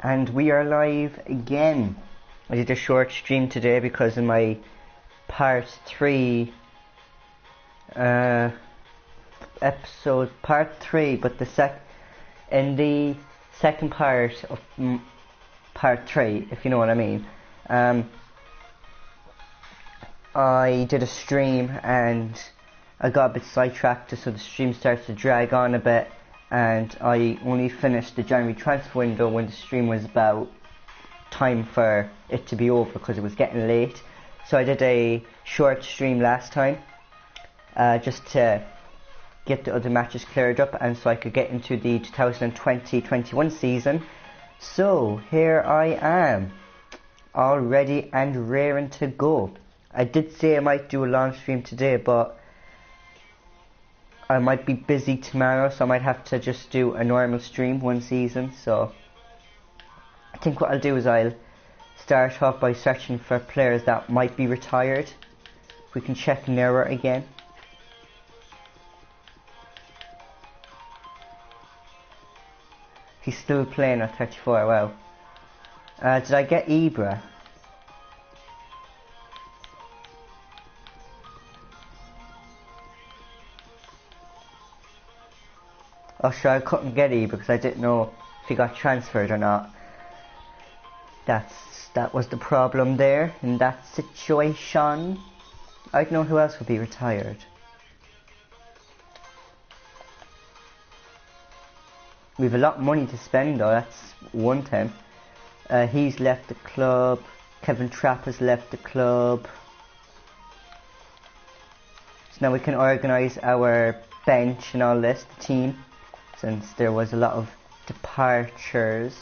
And we are live again. I did a short stream today because in my part 3 episode, part 3, but in the second part of part 3, if you know what I mean, I did a stream and I got a bit sidetracked, so the stream starts to drag on a bit, and I only finished the January transfer window when the stream was about time for it to be over because it was getting late. So I did a short stream last time just to get the other matches cleared up and so I could get into the 2020-21 season. So here I am, all ready and raring to go. I did say I might do a long stream today, but I might be busy tomorrow, so I might have to just do a normal stream one season. So I think what I'll do is I'll start off by searching for players that might be retired. We can check Neuer again. He's still playing at 34, wow. Did I get Ibra? Oh sure, I couldn't get Ibra because I didn't know if he got transferred or not. That was the problem there in that situation. I don't know who else would be retired. We have a lot of money to spend though, that's one thing. He's left the club. Kevin Trapp has left the club. So now we can organise our bench and all this, the team, since there was a lot of departures.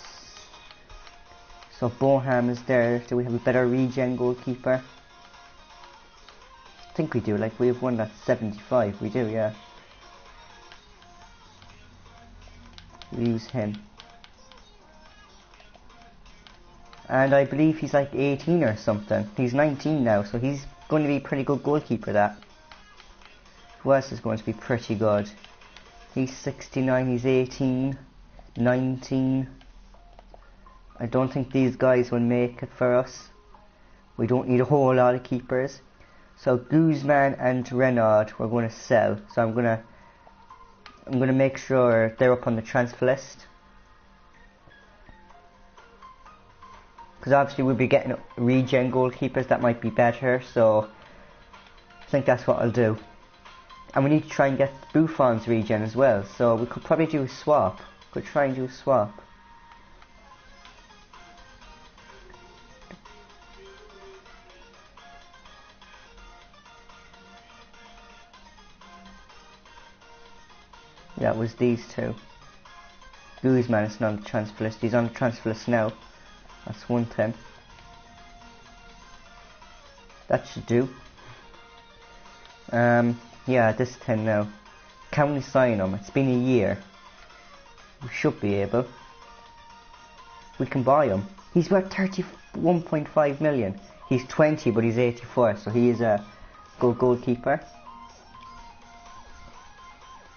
So Boham is there. Do we have a better regen goalkeeper? I think we do, like we have one that's 75, we do, yeah. We use him. And I believe he's like 18 or something. He's 19 now, so he's going to be a pretty good goalkeeper, that. Who else is going to be pretty good? He's 69, he's 18, 19. I don't think these guys will make it for us. We don't need a whole lot of keepers. So Guzman and Renard we're going to sell. So I'm going to make sure they're up on the transfer list. Because obviously we'll be getting regen goalkeepers that might be better. So I think that's what I'll do. And we need to try and get Buffon's regen as well. So we could probably do a swap. Could try and do a swap. Yeah, it was these two. Guzman is not on the transfer list. He's on the transfer list now. That's one thing. That should do. Yeah, this 10 now. Can we sign him? It's been a year. We should be able. We can buy him. He's worth 31.5 million. He's 20 but he's 84, so he is a good goalkeeper.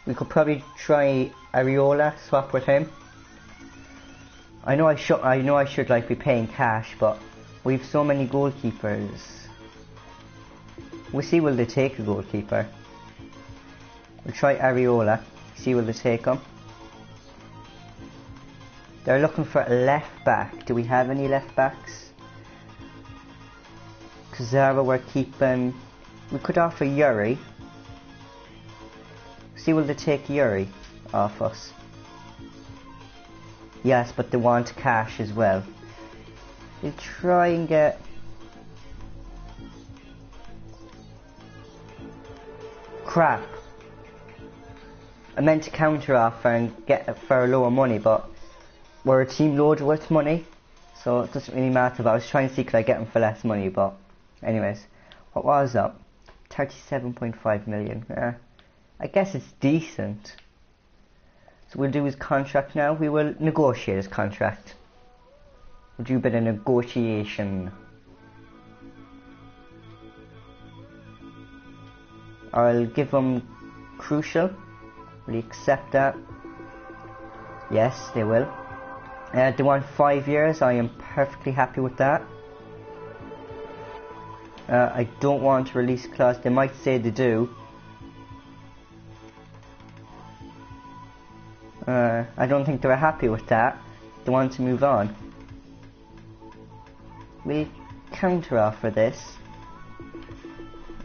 We could probably try Areola, swap with him. I know I should like be paying cash, but we've so many goalkeepers. We'll see will they take a goalkeeper. We'll try Areola, see will they take him. They're looking for a left back. Do we have any left backs? Kazara we're keeping. We could offer Yuri. See will they take Yuri off us? Yes, but they want cash as well. We'll try and get crap. I meant to counter offer and get it for lower money, but we're a team loaded with money, so it doesn't really matter. But I was trying to see could I get them for less money, but anyways, what was that? 37.5 million. I guess it's decent. So we'll do his contract now. We will negotiate his contract. We'll do a bit of negotiation. I'll give him crucial. Will he accept that? Yes, they will. They want 5 years. I am perfectly happy with that. I don't want a release clause. They might say they do. I don't think they're happy with that. They want to move on. We counter offer this.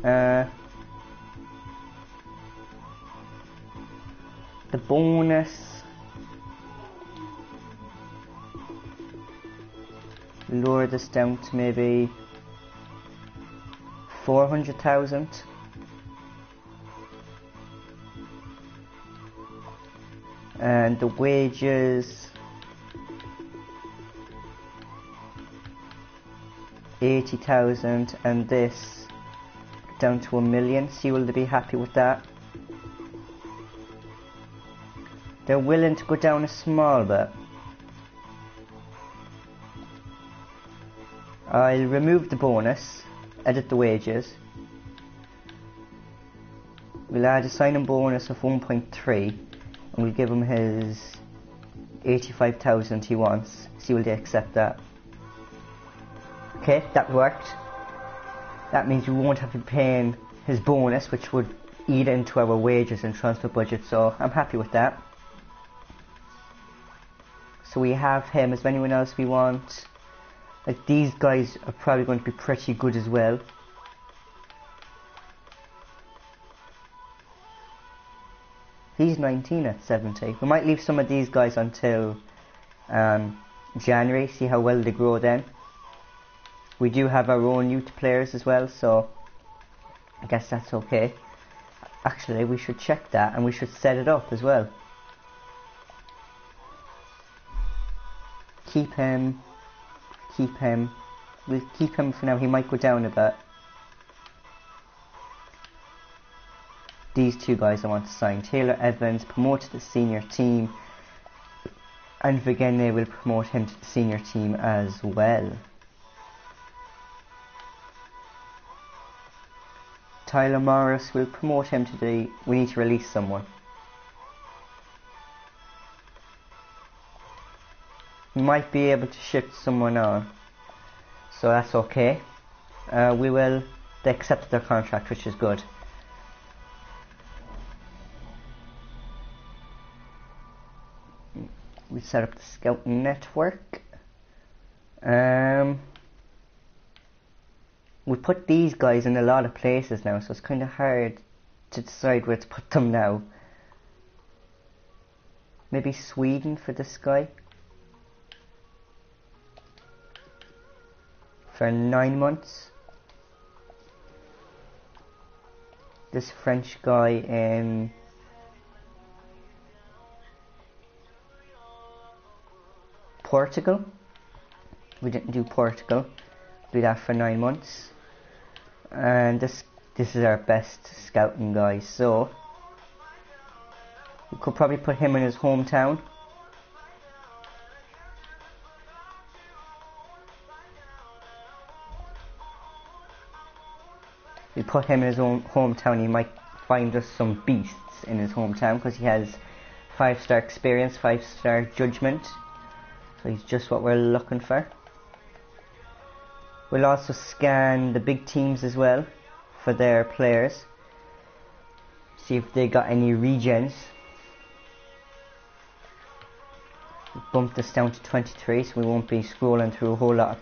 The bonus lower this down to maybe 400,000. And the wages 80,000, and this down to 1 million. See, will they be happy with that? They're willing to go down a small bit. I'll remove the bonus, edit the wages. We'll add a sign-on bonus of 1.3, and we'll give him his 85,000 he wants. See, will they accept that? Okay, that worked. That means we won't have to be paying his bonus, which would eat into our wages and transfer budget, so I'm happy with that. So we have him. Is there anyone else we want? Like, these guys are probably going to be pretty good as well. He's 19 at 70. We might leave some of these guys until January, see how well they grow then. We do have our own youth players as well, so I guess that's okay. Actually, we should check that, and we should set it up as well. Keep him. Keep him. We'll keep him for now. He might go down a bit. These two guys I want to sign. Taylor Evans, promoted to the senior team. And Vigene will promote him to the senior team as well. Tyler Morris will promote him to the... We need to release someone. We might be able to shift someone on, so that's okay. They accepted their contract, which is good. We set up the scouting network. We put these guys in a lot of places now, so it's kind of hard to decide where to put them now. Maybe Sweden for this guy. For 9 months. This French guy in Portugal. We didn't do Portugal. Do that for 9 months. And this is our best scouting guy, so we could probably put him in his hometown. We put him in his own hometown. He might find us some beasts in his hometown because he has 5-star experience, 5-star judgment. So he's just what we're looking for. We'll also scan the big teams as well for their players. See if they got any regens. We'll bump this down to 23, so we won't be scrolling through a whole lot of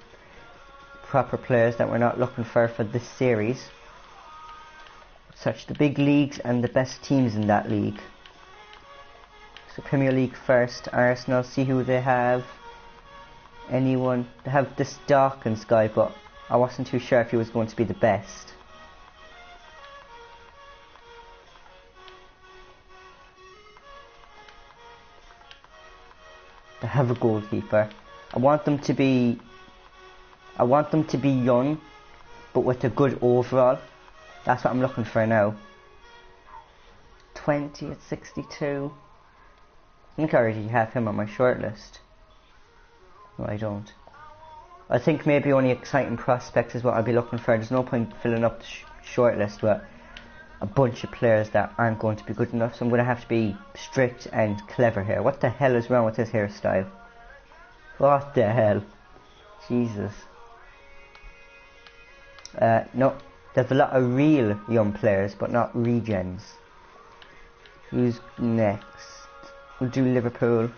proper players that we're not looking for this series. Search the big leagues and the best teams in that league. So Premier League first, Arsenal, see who they have. Anyone? They have this Dawkins guy, but I wasn't too sure if he was going to be the best. They have a goalkeeper. I want them to be young, but with a good overall. That's what I'm looking for now. 20 at 62. I think I already have him on my shortlist. No, I don't. I think maybe only exciting prospects is what I'll be looking for. There's no point filling up the shortlist with a bunch of players that aren't going to be good enough. So I'm going to have to be strict and clever here. What the hell is wrong with this hairstyle? What the hell? Jesus. No, there's a lot of real young players, but not regens. Who's next? We'll do Liverpool.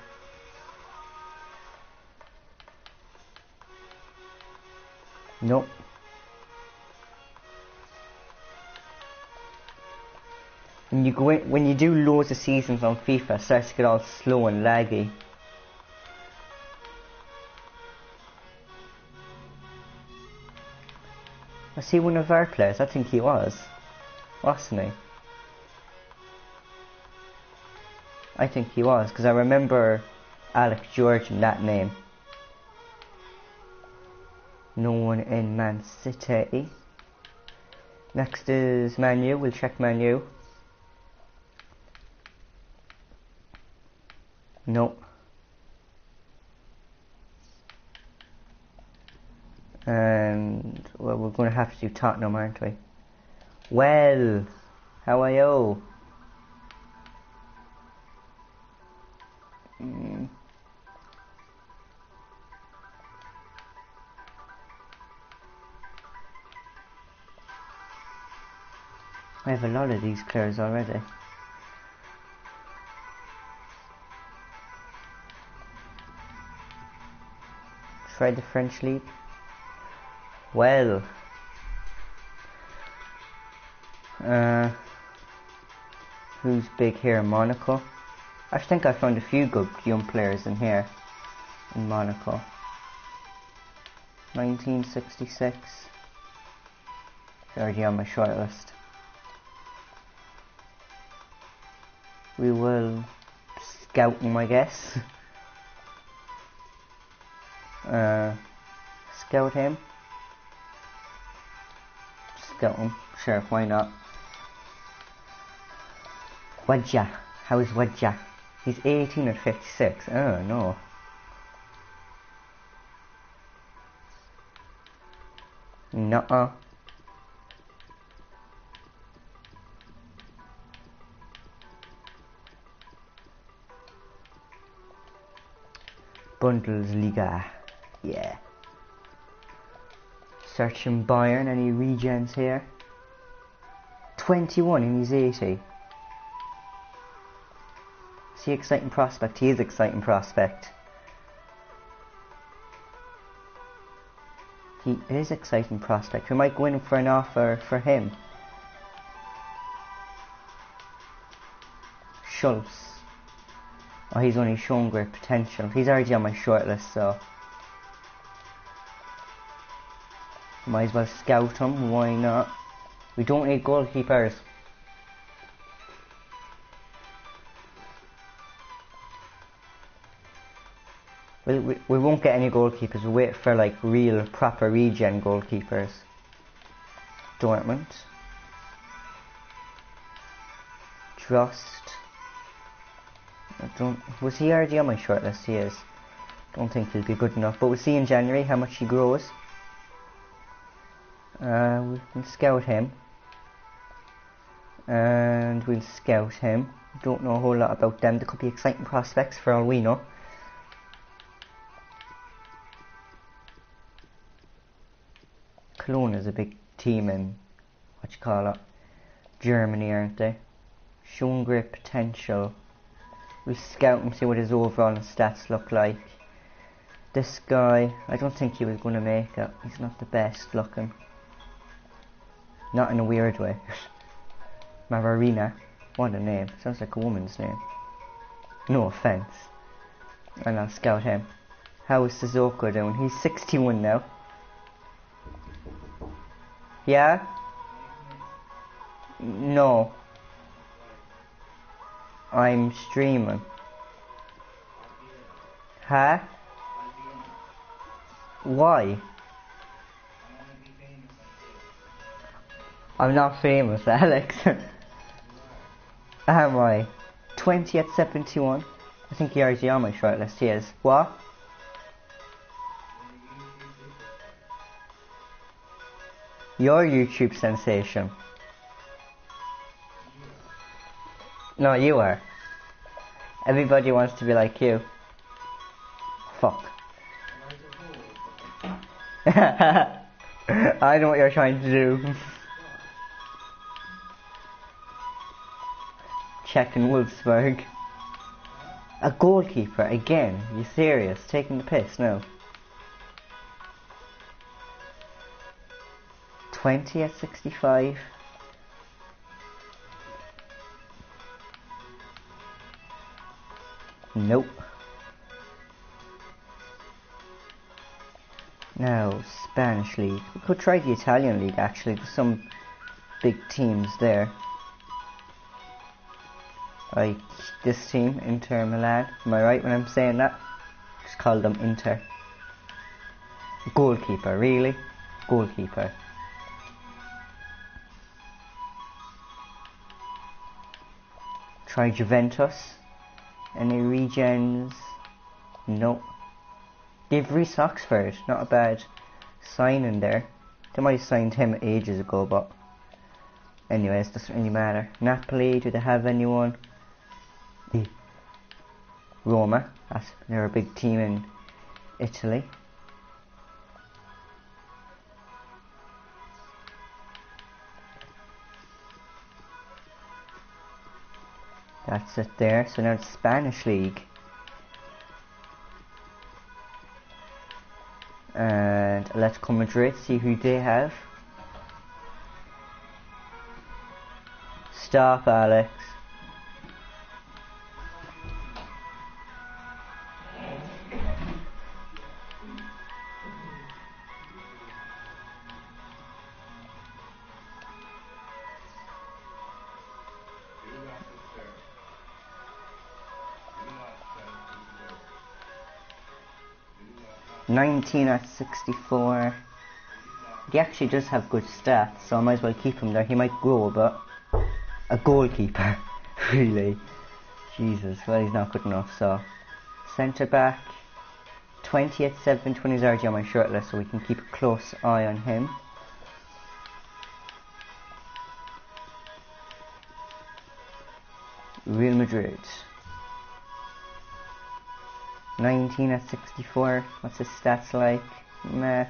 Nope. When you go in, when you do loads of seasons on FIFA, it starts to get all slow and laggy. Was he one of our players? I think he was. Wasn't he? I think he was, because I remember Alex George in that name. No one in Man City. Next is Man U. We'll check Man U. Nope. And well, we're going to have to do Tottenham, aren't we? Well, how are you? I have a lot of these players already. Try the French league. Well, who's big here? Monaco. I think I found a few good young players in here, in Monaco. 1966. It's already on my shortlist. We will scout them, I guess. Scout him. Scout him. Sure, why not? Wadja. How is Wadja? He's 18 at 56. Oh no. Nuh-uh. Bundesliga. Yeah. Searching Bayern. Any regens here? 21 and he's 80. Is he exciting prospect? He is exciting prospect. He is exciting prospect. We might go in for an offer for him. Schultz. Oh, he's only shown great potential. He's already on my shortlist, so might as well scout him. Why not? We don't need goalkeepers. We won't get any goalkeepers. We'll wait for like real proper regen goalkeepers. Dortmund. Drost. Was he already on my shortlist? He is. Don't think he'll be good enough, but we'll see in January how much he grows. We can scout him. And we'll scout him. Don't know a whole lot about them. There could be exciting prospects for all we know. Cologne is a big team in, Germany, aren't they? Showing great potential. We'll scout him, see what his overall stats look like. This guy, I don't think he was going to make it. He's not the best looking. Not in a weird way. Mavarina. What a name. Sounds like a woman's name. No offense. And I'll scout him. How is Sissoko doing? He's 61 now. Yeah? No. I'm streaming. Huh? Why? I'm not famous, Alex. Am I? 20 at 71? I think you're already on my shortlist, he is. What? Your YouTube sensation. No, you are. Everybody wants to be like you. Fuck. I know what you're trying to do. Checking Wolfsburg. A goalkeeper again? You serious? Taking the piss? No. 20 at 65. Nope. Now, Spanish League. We could try the Italian League actually. There's some big teams there. Like this team, Inter Milan. Am I right when I'm saying that? Just call them Inter. Goalkeeper, really? Goalkeeper. Try Juventus. Any regens? Nope. Give Reece Oxford, not a bad signing there. They might have signed him ages ago, but anyways, doesn't really matter. Napoli, do they have anyone? Roma, they're a big team in Italy. That's it there. So now it's Spanish League. And Atletico Madrid, see who they have. Stop, Alex. $19 at 64. He actually does have good stats, so I might as well keep him there. He might grow, but a goalkeeper, really. Jesus, well, he's not good enough. So centre back, 20 at 7. 20 is already on my short list, so we can keep a close eye on him. Real Madrid. 19 at 64. What's his stats like? Meh.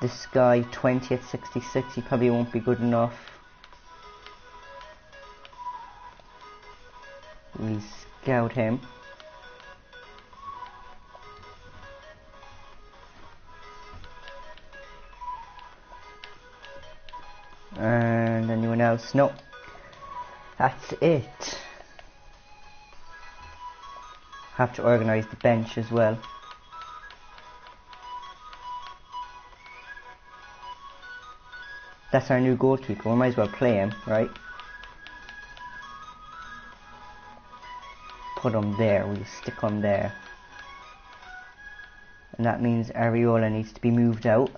This guy, 20 at 66. He probably won't be good enough. We scout him. And anyone else? No. That's it. Have to organise the bench as well. That's our new goalkeeper. We might as well play him, right? Put him there. We'll stick him there. And that means Areola needs to be moved out.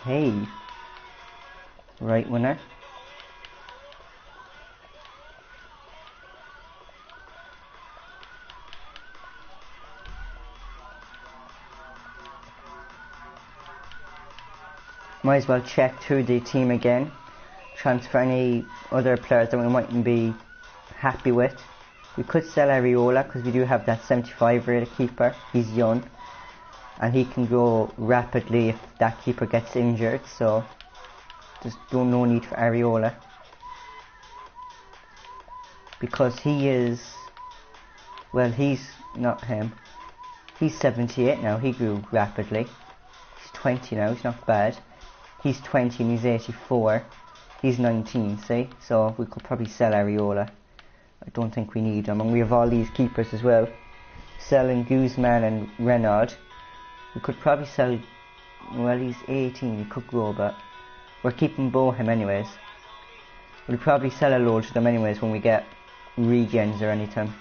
Okay, right winner. Might as well check through the team again. Transfer any other players that we mightn't be happy with. We could sell Areola because we do have that 75 rated keeper. He's young. And he can grow rapidly if that keeper gets injured, so there's no need for Areola. Because he is, well, he's not him. He's 78 now, he grew rapidly. He's 20 now, he's not bad. He's 20 and he's 84. He's 19, see? So we could probably sell Areola. I don't think we need him. And we have all these keepers as well. Selling Guzman and Renard. We could probably sell, well, he's 18, he could grow, but we're keeping Bohem anyways. We'll probably sell a load to them anyways when we get regens or anything.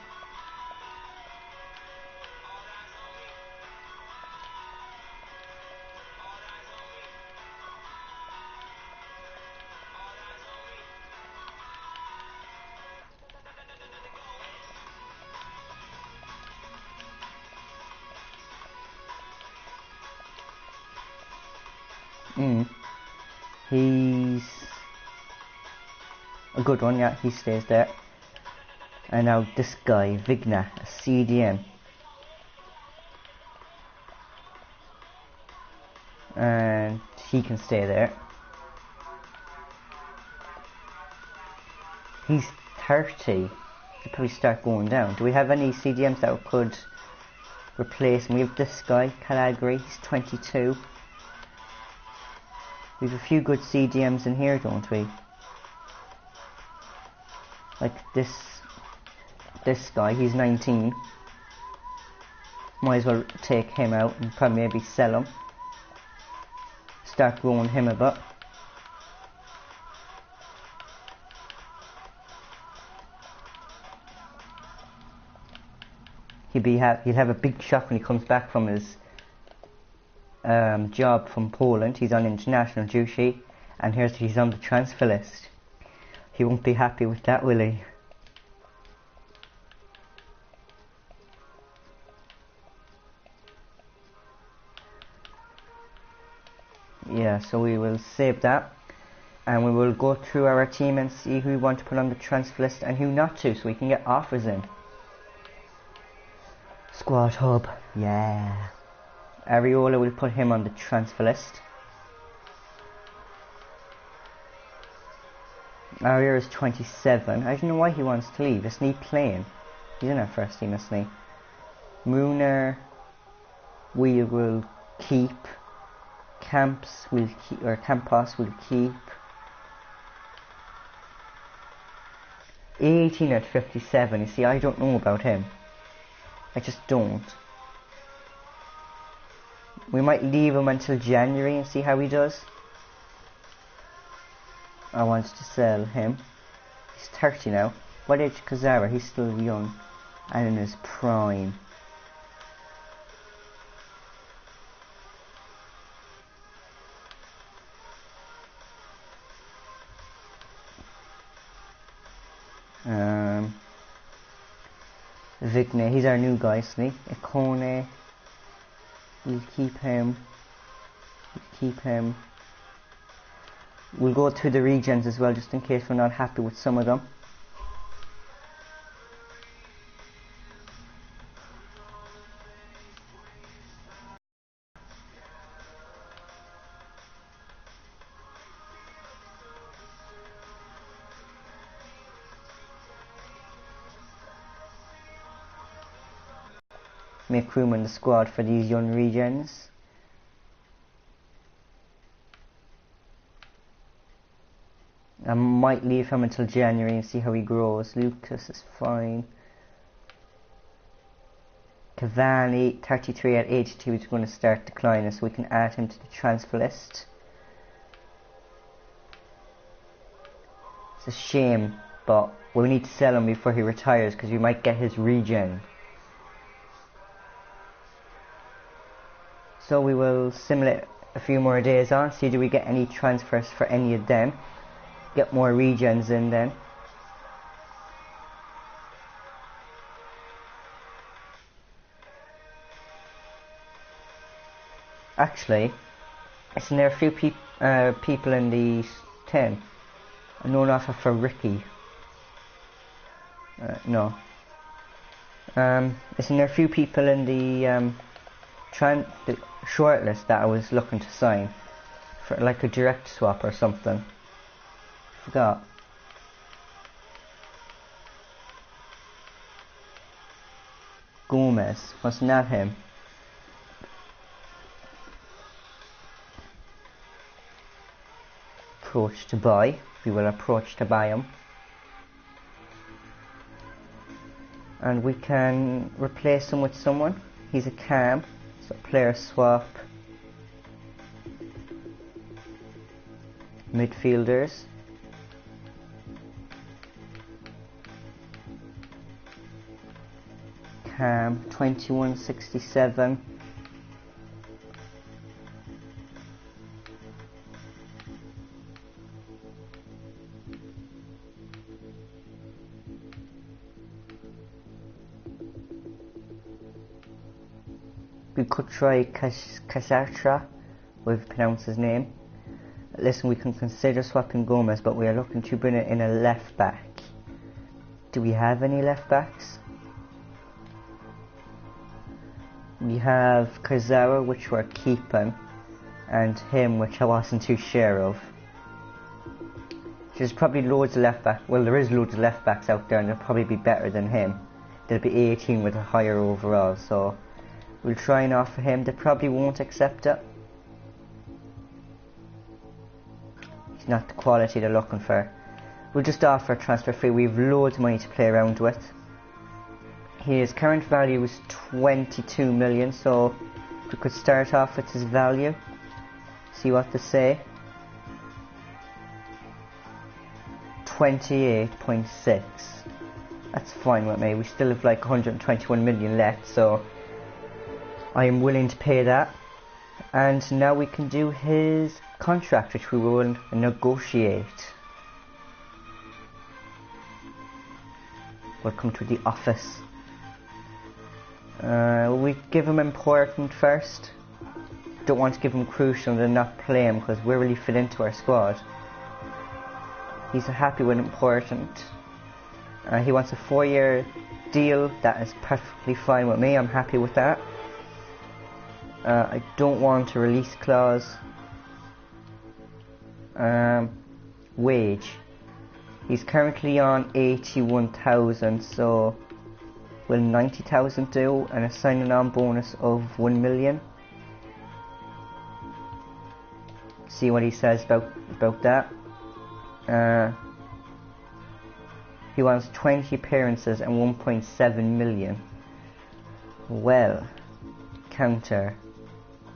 He's a good one, yeah, he stays there. And now this guy, Vigna, a CDM. And he can stay there. He's 30. He'll probably start going down. Do we have any CDMs that could replace him? We have this guy, Calagri, he's 22. We have a few good CDMs in here, don't we? Like this guy, he's 19. Might as well take him out and probably maybe sell him. Start growing him a bit. He'll have a big shock when he comes back from his job from Poland. He's on international duty, and he's on the transfer list. He won't be happy with that, will he? Yeah, so we will save that, and we will go through our team and see who we want to put on the transfer list and who not to, so we can get offers in. Squad hub, yeah. Areola, will put him on the transfer list. Aria is 27. I don't know why he wants to leave. Isn't he playing? He's in our first team, isn't he? Mooner, we will keep. Campos will keep. 18 at 57. You see, I don't know about him. I just don't. We might leave him until January and see how he does. I want to sell him. He's 30 now. What age Kazara? He's still young and in his prime. Vigne, he's our new guy, isn't he? Ikone, we'll keep him. We'll go through the regions as well, just in case we're not happy with some of them. Make room in the squad for these young regions. I might leave him until January and see how he grows. Lucas is fine. Cavani, 33 at age 2, is going to start declining, so we can add him to the transfer list. It's a shame, but we need to sell him before he retires because we might get his regen. So we will simulate a few more days on, see do we get any transfers for any of them. Get more regens in then. Actually, isn't there a few people in the 10? I know an offer for Ricky. No. Isn't there a few people in the shortlist that I was looking to sign for like a direct swap or something? Forgot. Gomez, wasn't that him? Approach to buy. We will approach to buy him. And we can replace him with someone. He's a cam, so player swap. Midfielders. Cam, 2167. We could try Kasatra, we've pronounced his name. Listen, we can consider swapping Gomez, but we are looking to bring it in a left back. Do we have any left backs? We have Kurzawa, which we're keeping, and him, which I wasn't too sure of. There's probably loads of left backs. Well, there is loads of left backs out there, and they'll probably be better than him. They'll be 18 with a higher overall, so we'll try and offer him. They probably won't accept it. He's not the quality they're looking for. We'll just offer a transfer fee. We have loads of money to play around with. His current value is 22 million, so we could start off with his value. See what they say. 28.6. That's fine with me. We still have like 121 million left, so I am willing to pay that. And now we can do his contract, which we will negotiate. Welcome to the office. We give him important first. Don't want to give him crucial and then not play him because we're really fit into our squad. He's happy with important. He wants a 4-year deal. That is perfectly fine with me. I'm happy with that. I don't want a release clause. Wage. He's currently on 81,000, so will 90,000 do, and a signing on bonus of 1 million. See what he says about that. He wants 20 appearances and 1.7 million. Well, counter,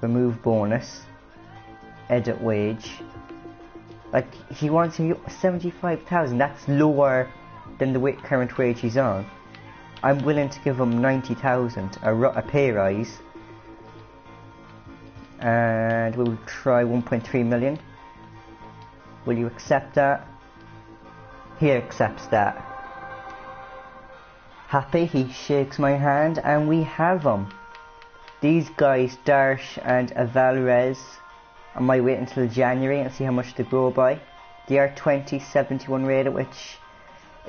remove bonus, edit wage. Like, he wants 75,000. That's lower than the current wage he's on. I'm willing to give him 90,000, a pay rise, and we'll try 1.3 million. Will you accept that? He accepts that. Happy, he shakes my hand, and we have him. These guys, Darsh and Avalrez, I might wait until January and see how much they grow by. They are 2071 rated, which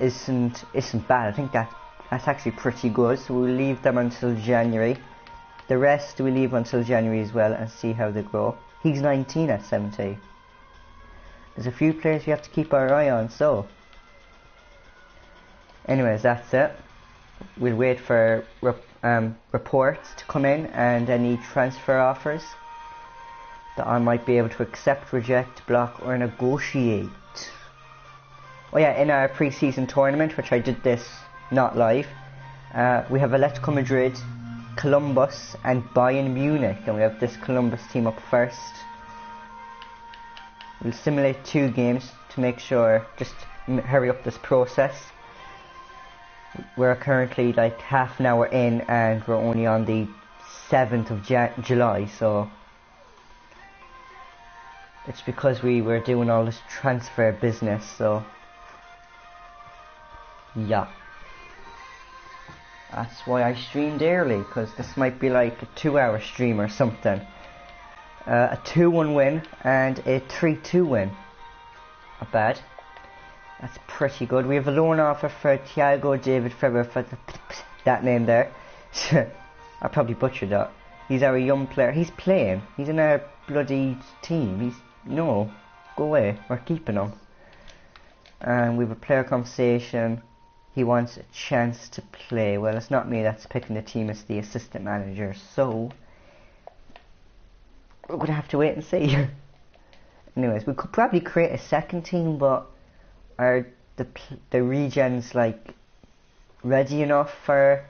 isn't bad. I think that's actually pretty good, so we'll leave them until January. The rest we leave until January as well and see how they grow. He's 19 at 70. There's a few players we have to keep our eye on, so anyways, that's it. We'll wait for reports to come in and any transfer offers that I might be able to accept, reject, block or negotiate. Oh yeah, in our pre-season tournament, which I did this not live, we have Atletico Madrid, Columbus and Bayern Munich, and we have this Columbus team up first. We'll simulate 2 games to make sure, just hurry up this process. We're currently like half an hour in and we're only on the 7th of July, so it's because we were doing all this transfer business, so yeah. That's why I streamed early, because this might be like a 2-hour stream or something. A 2-1 win and a 3-2 win. Not bad. That's pretty good. We have a loan offer for Thiago David Ferrer, for that name there. I probably butchered that. He's our young player. He's playing. He's in our bloody team. No, go away. We're keeping him. And we have a player conversation. He wants a chance to play. Well, it's not me that's picking the team, it's the assistant manager. So we're going to have to wait and see. Anyways, we could probably create a second team, but are the regens like ready enough for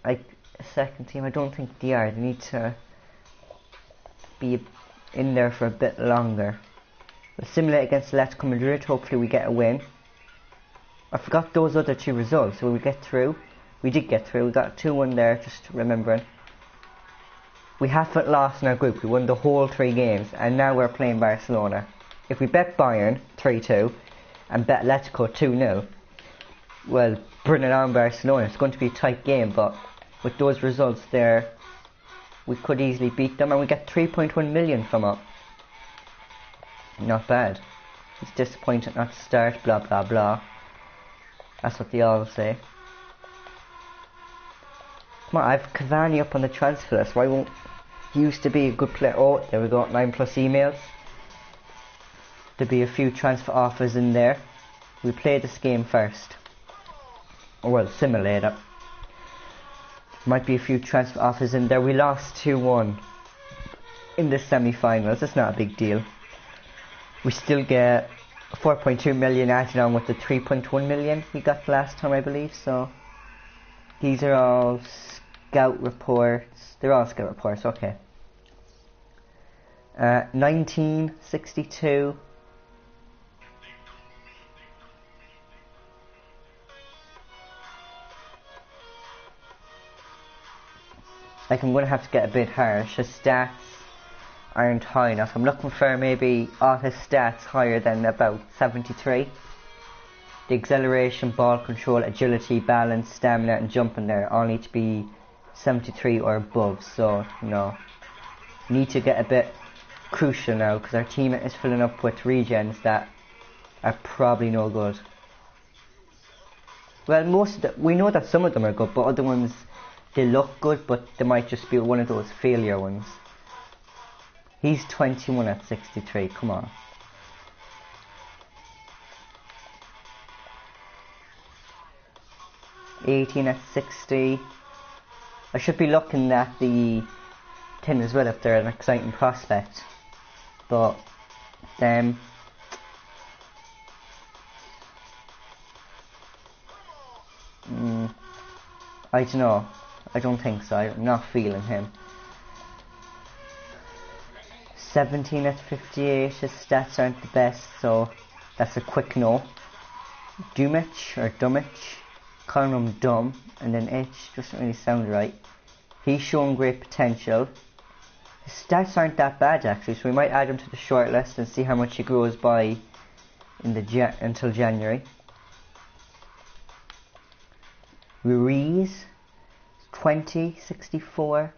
like a second team? I don't think they are. They need to be in there for a bit longer. We'll simulate against Atletico Madrid. Hopefully we get a win. I forgot those other 2 results. Will we get through? We did get through. We got 2-1 there, just remembering. We haven't lost in our group. We won the whole 3 games, and now we're playing Barcelona. If we bet Bayern 3-2 and bet Atletico 2-0, well, bring it on Barcelona. It's going to be a tight game, but with those results there, we could easily beat them, and we get 3.1 million from it. Not bad. It's disappointing not to start, blah blah blah. That's what they all say. Come on, I've Cavani up on the transfer list. Why won't he used to be a good player? Oh, there we go, 9+ emails. There'll be a few transfer offers in there. We play this game first. Or well, simulator. Might be a few transfer offers in there. We lost 2-1 in the semi-finals. That's not a big deal. We still get 4.2 million added on with the 3.1 million we got last time, I believe. So these are all scout reports. They're all scout reports. Okay. 1962. Like, I'm going to have to get a bit harsh. His stats aren't high enough. I'm looking for maybe all his stats higher than about 73. The acceleration, ball control, agility, balance, stamina and jumping there all need to be 73 or above. So, no. Need to get a bit crucial now because our team is filling up with regens that are probably no good. Well, we know that some of them are good, but other ones, they look good, but they might just be one of those failure ones. He's 21 at 63, come on. '18 at 60. I should be looking at the 10 as well if they're an exciting prospect. But them, I don't know. I don't think so. I'm not feeling him. 17 at 58. His stats aren't the best, so that's a quick no. Dumich or Dummich, calling him dumb, and then H doesn't really sound right. He's shown great potential. His stats aren't that bad actually, so we might add him to the short list and see how much he grows by in the until January. Ruiz, 20, 64.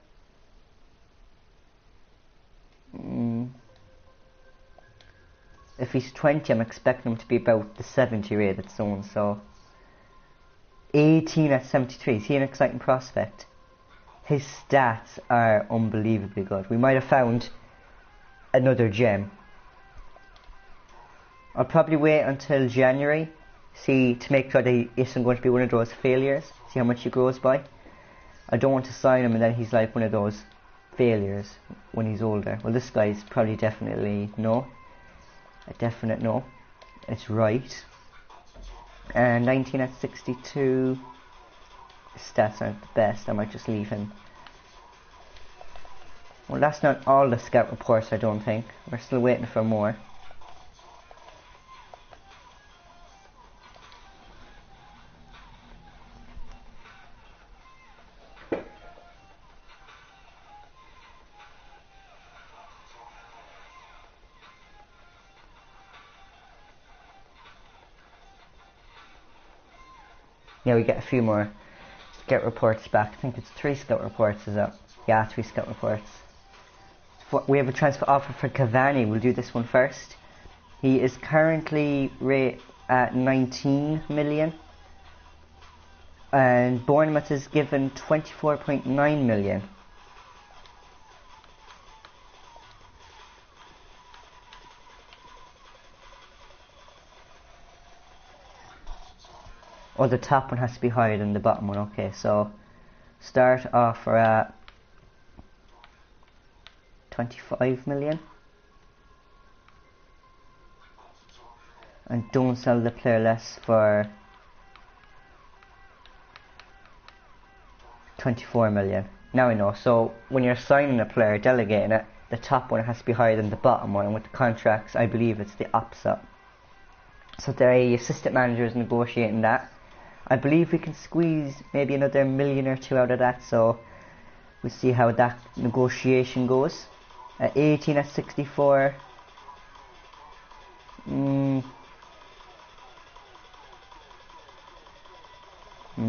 If he's 20, I'm expecting him to be about the 70 rated zone, so 18 at 73. Is he an exciting prospect? His stats are unbelievably good. We might have found another gem. I'll probably wait until January, see to make sure that he isn't going to be one of those failures, see how much he grows by. I don't want to sign him and then he's like one of those failures when he's older. Well, this guy's probably definitely no. A definite no. It's right. And 19 at 62. His stats aren't the best. I might just leave him. Well, that's not all the scout reports, I don't think. We're still waiting for more. Yeah, we get a few more scout reports back. I think it's 3 scout reports, is it? Yeah, 3 scout reports. We have a transfer offer for Cavani. We'll do this one first. He is currently rated at 19 million. And Bournemouth is given 24.9 million. Oh, the top one has to be higher than the bottom one. Okay, so start offer at 25 million. And don't sell the player less for 24 million. Now I know. So when you're signing a player, delegating it, the top one has to be higher than the bottom one. And with the contracts, I believe it's the opposite. So the assistant manager is negotiating that. I believe we can squeeze maybe another million or two out of that. So we'll see how that negotiation goes. 18 at 64. I'm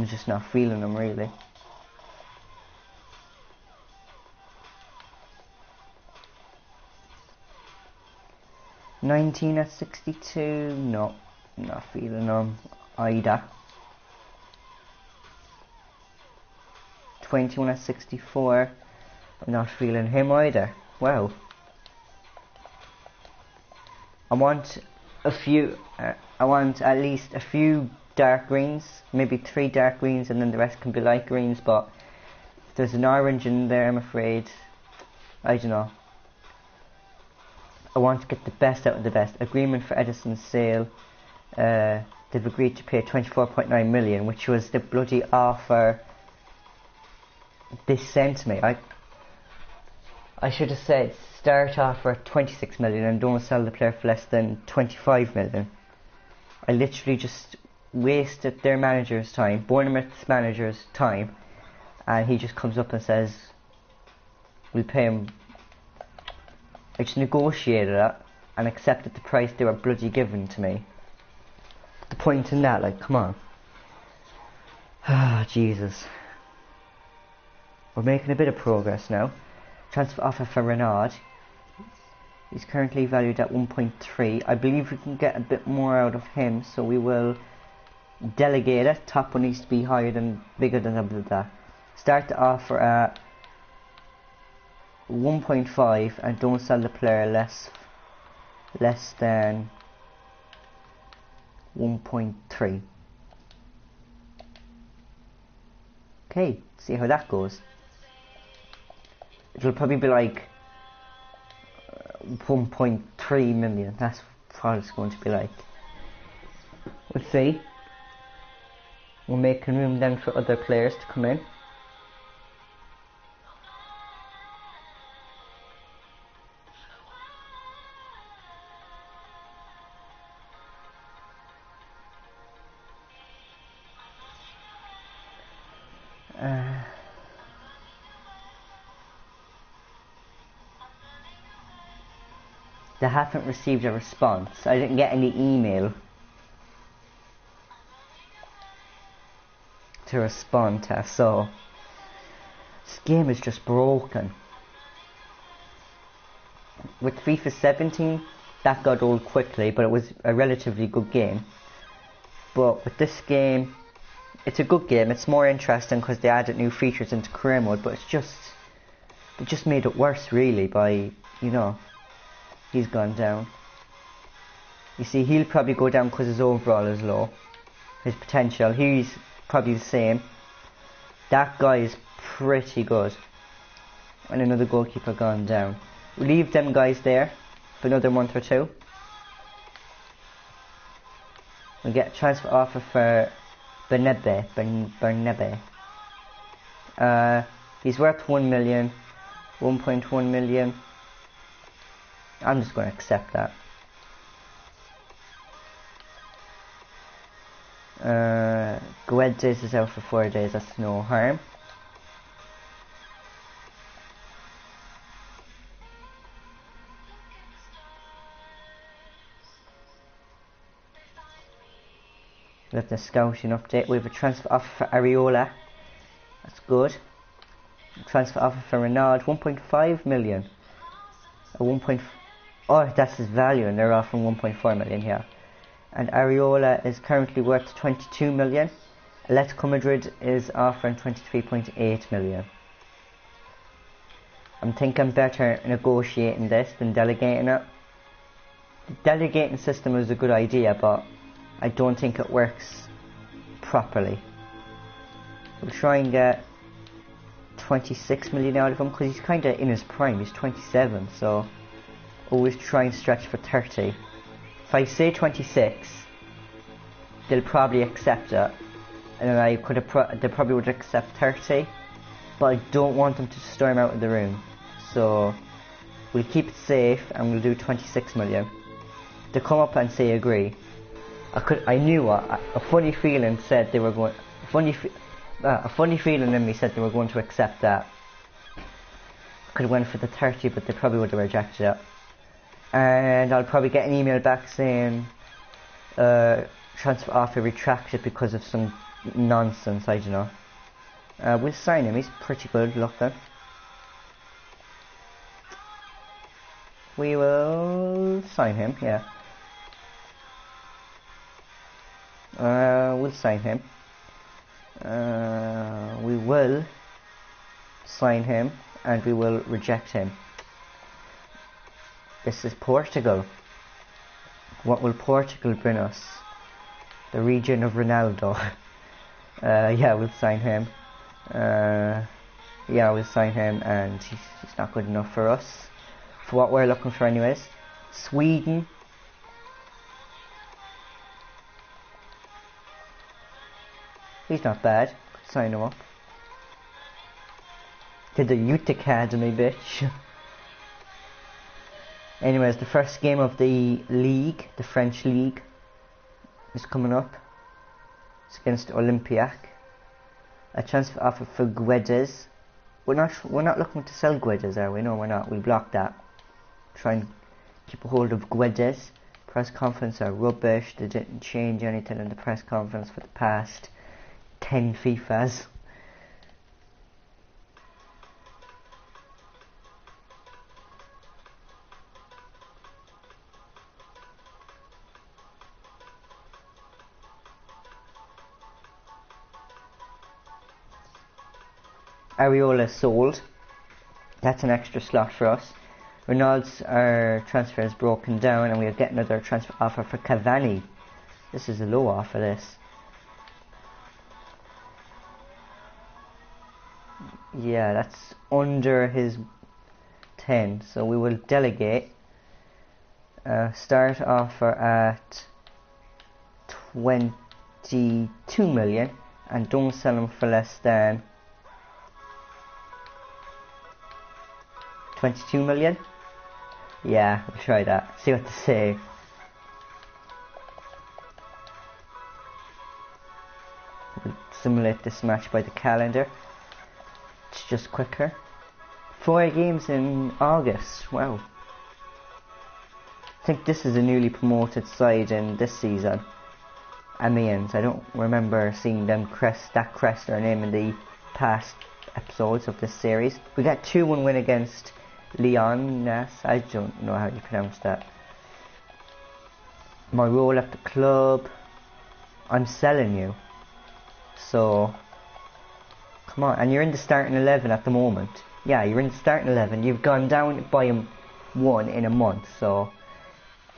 just not feeling them really. 19 at 62, no, not feeling him either. 21 at 64, I'm not feeling him either. Wow. I want at least a few dark greens, maybe 3 dark greens, and then the rest can be light greens, but if there's an orange in there, I'm afraid, I don't know. I want to get the best out of the best. Agreement for Edison's sale. They've agreed to pay 24.9 million, which was the bloody offer they sent me. I should have said start offer at 26 million and don't sell the player for less than 25 million. I literally just wasted their manager's time, Bournemouth's manager's time, and he just comes up and says we'll pay him. I just negotiated it and accepted the price they were bloody giving to me. The point in that, like, come on. Ah, Jesus. We're making a bit of progress now. Transfer offer for Renard. He's currently valued at 1.3. I believe we can get a bit more out of him, so we will delegate it. Top one needs to be higher than, bigger than blah, blah, blah. Start the offer at 1.5 and don't sell the player less than 1.3. Okay, see how that goes. It'll probably be like 1.3 million. That's what it's going to be like. We'll see. We're making room then for other players to come in. They haven't received a response. I didn't get any email to respond to, so this game is just broken. With FIFA 17, that got old quickly, but it was a relatively good game. But with this game, it's a good game. It's more interesting because they added new features into career mode, but they just made it worse really by, you know, he's gone down. You see, he'll probably go down because his overall is low. His potential, he's probably the same. That guy is pretty good. And another goalkeeper gone down. We'll leave them guys there for another month or two. We'll get a transfer offer for Bernabé. He's worth 1 million, 1.1 million. I'm just going to accept that. Guedes is out for 4 days, that's no harm. We have the scouting update. We have a transfer offer for Areola. That's good. Transfer offer for Renard, 1.5 million. Oh, that's his value, and they're offering 1.4 million here. And Areola is currently worth 22 million. Atletico Madrid is offering 23.8 million. I'm thinking better negotiating this than delegating it. The delegating system is a good idea, but I don't think it works properly. We'll try and get 26 million out of him because he's kind of in his prime. He's 27, so always try and stretch for 30. If I say 26, they'll probably accept it, and then they probably would accept 30, but I don't want them to storm out of the room, so we'll keep it safe and we'll do 26 million. They come up and say agree. I knew a funny feeling said they were going. A funny feeling in me said they were going to accept that. I could have went for the 30, but they probably would have rejected it. And I'll probably get an email back saying transfer offer retracted because of some nonsense. I don't know. We'll sign him. He's pretty good looking. We will sign him, yeah. We'll sign him. We will sign him and we will reject him. This is Portugal. What will Portugal bring us? The region of Ronaldo. Yeah, we'll sign him. Yeah, we'll sign him, and he's not good enough for us. For what we're looking for anyways. Sweden. He's not bad. Sign him up. To the Youth Academy, bitch. Anyways, the first game of the league, the French league, is coming up. It's against Olympiac. A transfer offer for Guedes. We're not looking to sell Guedes, are we? No, we're not. We blocked that. Try and keep a hold of Guedes. Press conference are rubbish. They didn't change anything in the press conference for the past 10 FIFAs. Areola sold. That's an extra slot for us. Ronaldo's our transfer is broken down, and we'll get another transfer offer for Cavani. This is a low offer, this. Yeah, that's under his 10, so we will delegate. Start offer at 22 million, and don't sell him for less than 22 million? Yeah, we'll try that. See what they say. We'll simulate this match by the calendar. It's just quicker. 4 games in August. Wow. I think this is a newly promoted side in this season. Amiens. I don't remember seeing them crest their name in the past episodes of this series. We got 2-1 win against Leon. I don't know how you pronounce that. My role at the club, I'm selling you. So, come on. And you're in the starting 11 at the moment. Yeah, you're in the starting 11. You've gone down by 1 in a month. So,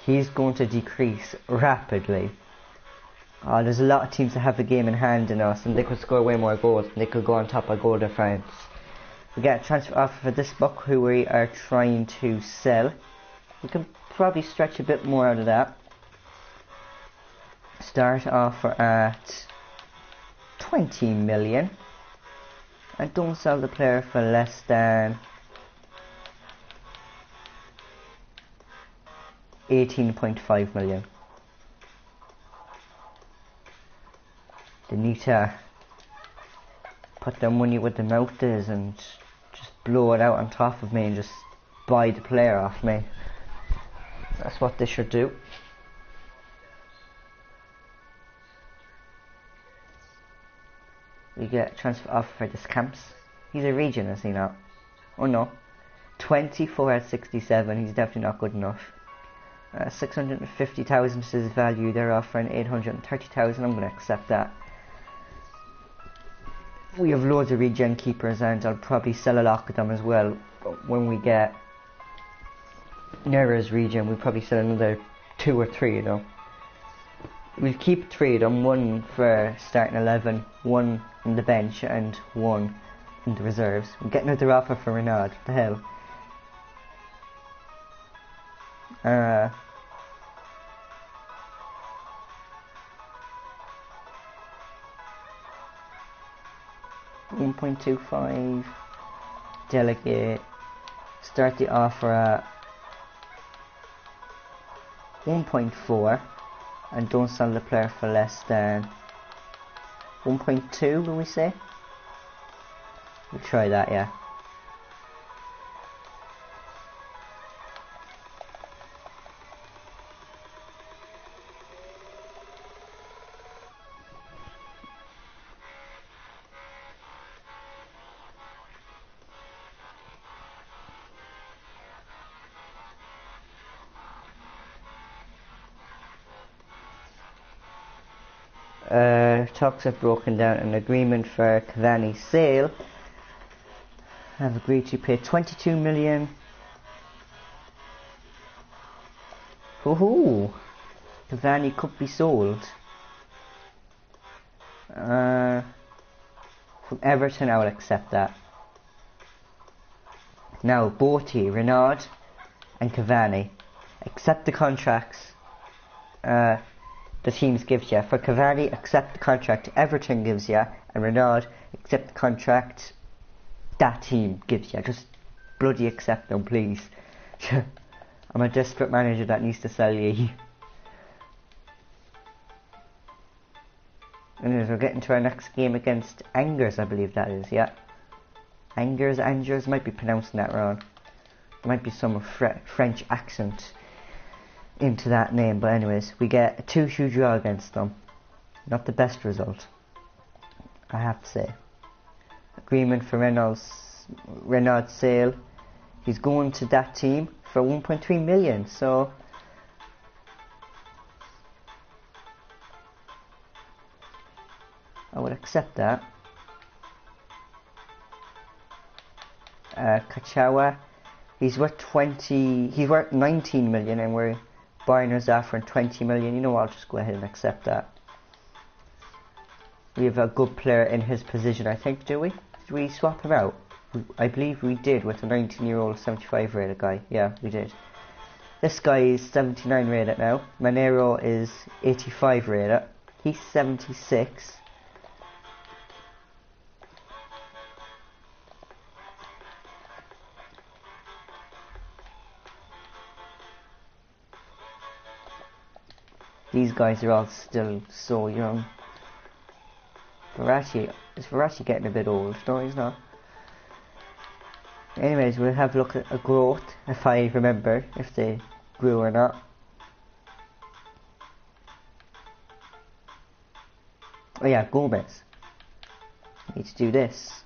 he's going to decrease rapidly. There's a lot of teams that have the game in hand in us, and they could score way more goals, and they could go on top by goal difference. We get a transfer offer for this buck who we are trying to sell. We can probably stretch a bit more out of that. Start offer at 20 million. And don't sell the player for less than 18.5 million. They need to put their money where their mouth is and just blow it out on top of me and just buy the player off me. That's what they should do. We get a transfer offer for this Camps. He's a region, is he not? Oh no. 24 at 67, he's definitely not good enough. 650,000 is his value, they're offering 830,000, I'm going to accept that. We have loads of regen keepers, and I'll probably sell a lot of them as well. But when we get Nera's regen, we'll probably sell another 2 or 3, you know. We'll keep 3 of them, 1 for starting 11, 1 in the bench, and 1 in the reserves. We'll get another offer for Renard, what the hell. $1.25 delegate, start the offer at 1.4 and don't sell the player for less than 1.2, will we say? We'll try that, yeah. Talks have broken down. An agreement for Cavani's sale. Have agreed to pay 22 million. Woohoo! Cavani could be sold. From Everton, I will accept that. Now, Botti, Renard, and Cavani. Accept the contracts the teams give you. For Cavani, accept the contract Everton gives you, and Renard, accept the contract that team gives you. Just bloody accept them, please. I'm a desperate manager that needs to sell you. Anyways, we're getting to our next game against Angers, I believe that is, yeah. Angers, might be pronouncing that wrong. There might be some French accent into that name, but anyways, we get a 2-2 draw against them. Not the best result, I have to say. Agreement for Renard's sale. He's going to that team for 1.3 million, so I would accept that. Kachawa, he's worth 19 million, and we're buying us out for 20 million. You know what, I'll just go ahead and accept that. We have a good player in his position, I think, do we? Did we swap him out? I believe we did, with a 19-year-old 75 rated guy. Yeah, we did. This guy is 79 rated now. Manero is 85 rated. He's 76. These guys are all still so young. Is Verratti getting a bit old? No, he's not. Anyways, we'll have a look at a growth, if I remember, if they grew or not. Oh yeah, Gomez. Need to do this.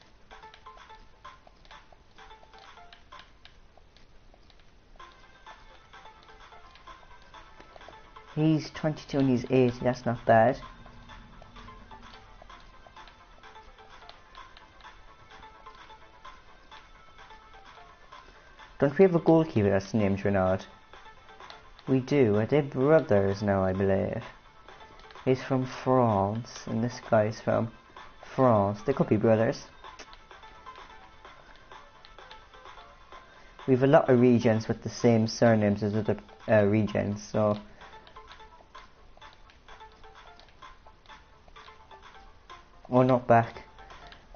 He's 22 and he's 80, that's not bad. Don't we have a goalkeeper that's named Renard? We do. Are they brothers now, I believe? He's from France, and this guy's from France. They could be brothers. We have a lot of regions with the same surnames as other regions, so... Oh, not back.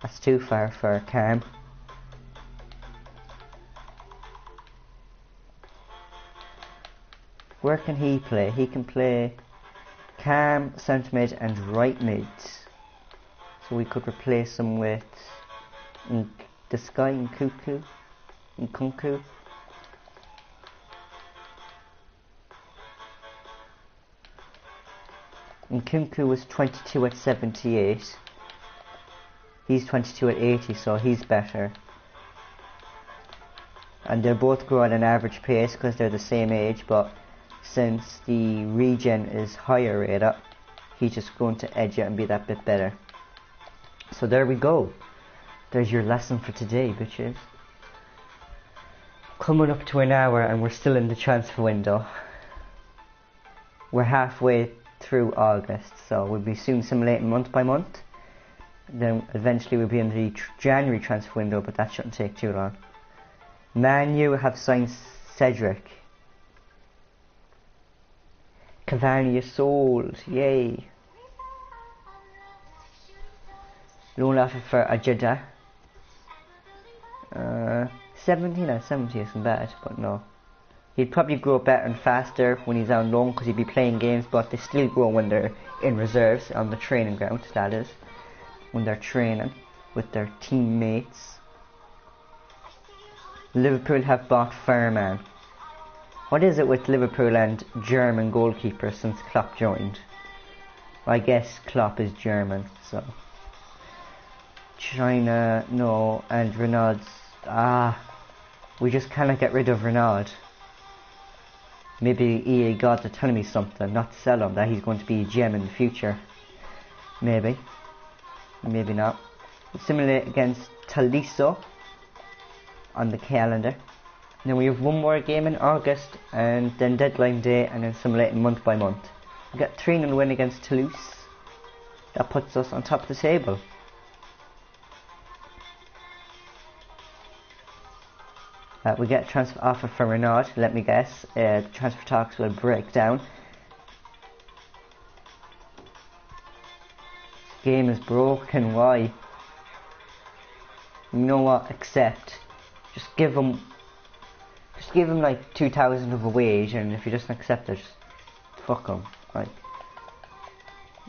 That's too far for Cam. Where can he play? He can play Cam, centre mid and right mid. So we could replace him with this guy, Nkunku. Nkunku was 22 at 78. He's 22 at 80, so he's better. And they'll both grow at an average pace because they're the same age, but since the regen is higher rated, he's just going to edge it and be that bit better. So there we go. There's your lesson for today, bitches. Coming up to an hour and we're still in the transfer window. We're halfway through August, so we'll be soon simulating month by month. Then eventually we'll be in the January transfer window, but that shouldn't take too long. Man U have signed Cedric. Cavani is sold, yay. Loan offer for Ajada. 17 out of 70 isn't bad, but no. He'd probably grow better and faster when he's on loan because he'd be playing games, but they still grow when they're in reserves on the training ground, that is. When they're training with their teammates. Liverpool have bought Furman. What is it with Liverpool and German goalkeepers since Klopp joined? I guess Klopp is German, so. China, no, and Renard's... we just cannot get rid of Renard. Maybe EA gods are telling me something, not to sell him, that he's going to be a gem in the future. Maybe. Maybe not. We simulate against Taliso on the calendar. Then we have one more game in August, and then deadline day, and then simulating month by month. We got 3-0 win against Toulouse. That puts us on top of the table. We get a transfer offer for Renaud. Let me guess. The transfer talks will break down. This game is broken. Why? You know what? Accept. Just give him like 2,000 of a wage, and if he doesn't accept it, just fuck him. Like,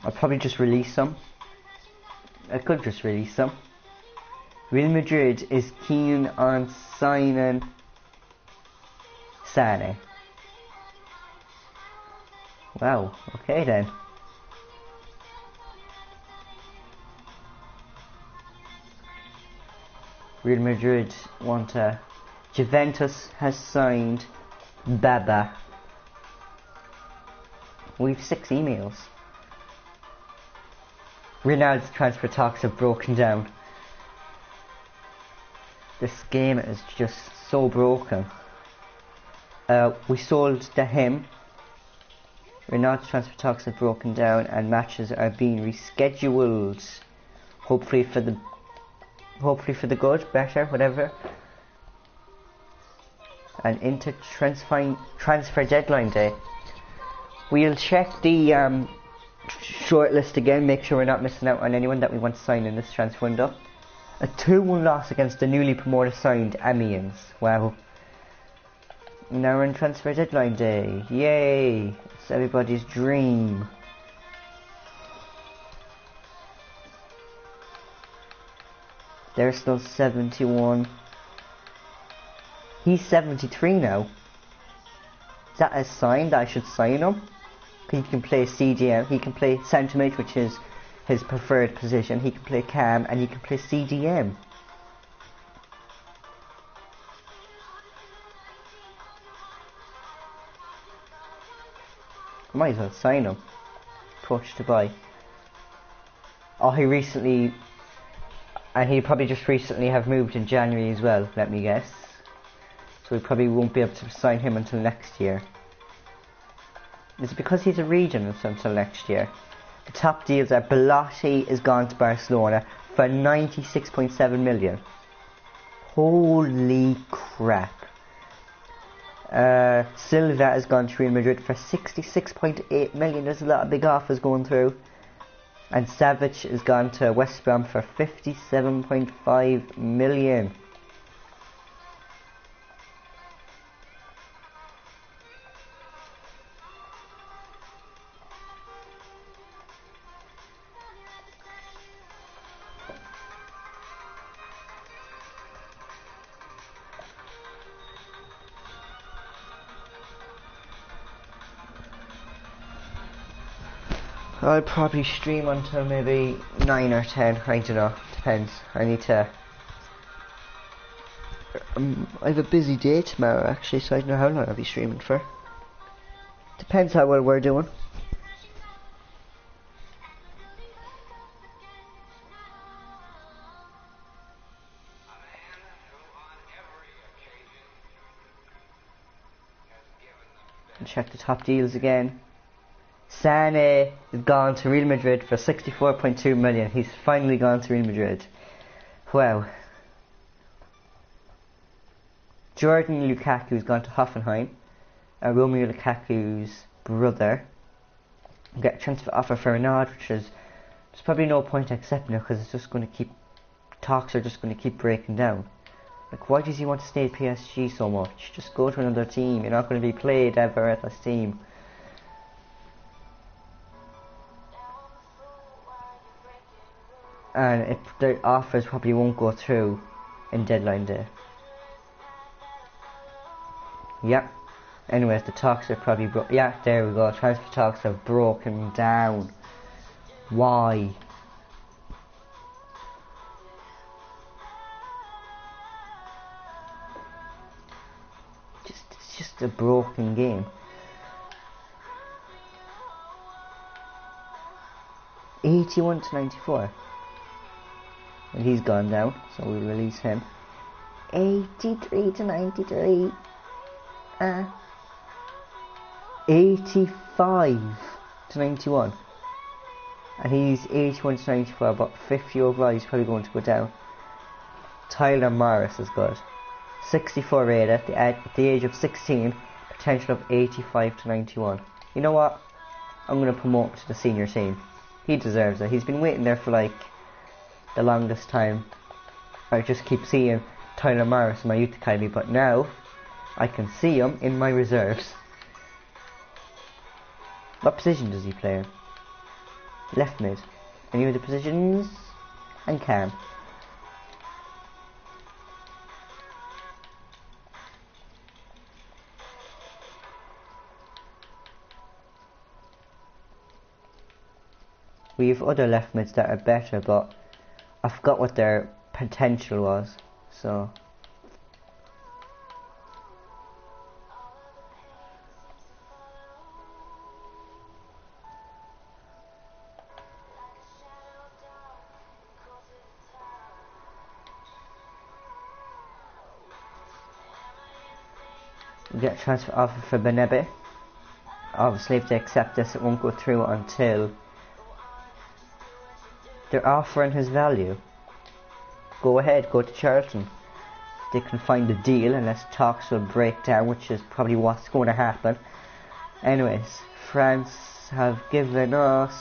I'll probably just release him. I could just release him. Real Madrid is keen on signing Sané. Wow, okay then. Real Madrid want to... Juventus has signed Baba. We've 6 emails. Ronaldo's transfer talks have broken down. This game is just so broken. We sold to him. Ronaldo's transfer talks have broken down and matches are being rescheduled. Hopefully for the good, better, whatever. And into transfer deadline day. We'll check the shortlist again, make sure we're not missing out on anyone that we want to sign in this transfer window. A 2-1 loss against the newly promoted signed Amiens. Wow. Now we're in transfer deadline day. Yay! It's everybody's dream. There's still 71. He's 73 now. Is that a sign that I should sign him? He can play CDM, he can play centre mid, which is his preferred position. He can play cam and he can play CDM. I might as well sign him. Approach to buy. Oh, he recently... And he probably just recently have moved in January as well, let me guess. So we probably won't be able to sign him until next year. Is it because he's a region until next year? The top deals are Belotti is gone to Barcelona for 96.7 million. Holy crap. Silva has gone to Real Madrid for 66.8 million. There's a lot of big offers going through. And Savic has gone to West Brom for 57.5 million. I'll probably stream until maybe 9 or 10, I don't know, depends. I need to... I have a busy day tomorrow actually, so I don't know how long I'll be streaming for. Depends how well we're doing. Check the top deals again. Sané has gone to Real Madrid for 64.2 million. He's finally gone to Real Madrid. Wow. Jordan Lukaku's gone to Hoffenheim. Romeo Lukaku's brother. We get a transfer offer for Renaud, which is... There's probably no point accepting it because it's just going to keep... Talks are just going to keep breaking down. Like, why does he want to stay at PSG so much? Just go to another team. You're not going to be played ever at this team. And if the offers probably won't go through in deadline day. Yep. Anyways, the talks are probably yeah, there we go. Transfer talks have broken down. Why? It's just a broken game. 81 to 94. And he's gone down, so we'll release him. 83 to 93. 85 to 91. And he's 81 to 94, but 50 overall, he's probably going to go down. Tyler Morris is good. 64 rated at the age of 16, potential of 85 to 91. You know what? I'm going to promote him to the senior team. He deserves it. He's been waiting there for like the longest time. I just keep seeing Tyler Morris in my youth academy, but now I can see him in my reserves. What position does he play in? Left mid. Any other positions? And cam. We have other left mids that are better, but I forgot what their potential was, so we get a transfer offer for Benebe. Obviously if they accept this, it won't go through until they're offering his value. Go ahead, go to Charlton. They can find a deal unless talks will break down, which is probably what's going to happen. Anyways, France have given us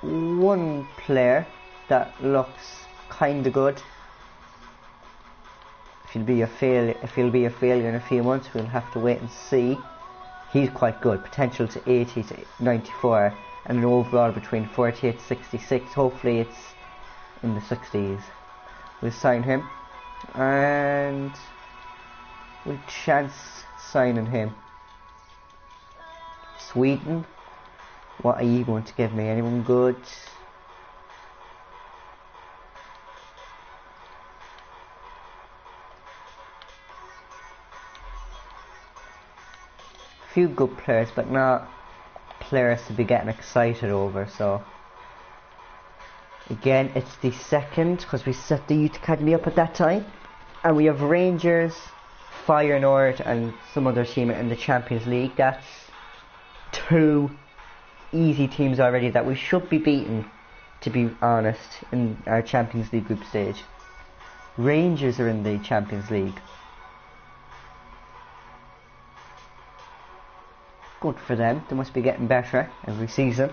one player that looks kinda good. If he'll be a failure in a few months, we'll have to wait and see. He's quite good, potential to 80 to 94, and an overall between 48 to 66. Hopefully it's in the 60s. We'll sign him, and we'll chance signing him. Sweden, what are you going to give me? Anyone good? Few good players, but not players to be getting excited over. So again, it's the second, because we set the youth academy up at that time, and we have Rangers, Feyenoord and some other team in the Champions League. That's two easy teams already that we should be beating, to be honest, in our Champions League group stage. Rangers are in the Champions League. Good for them. They must be getting better every season.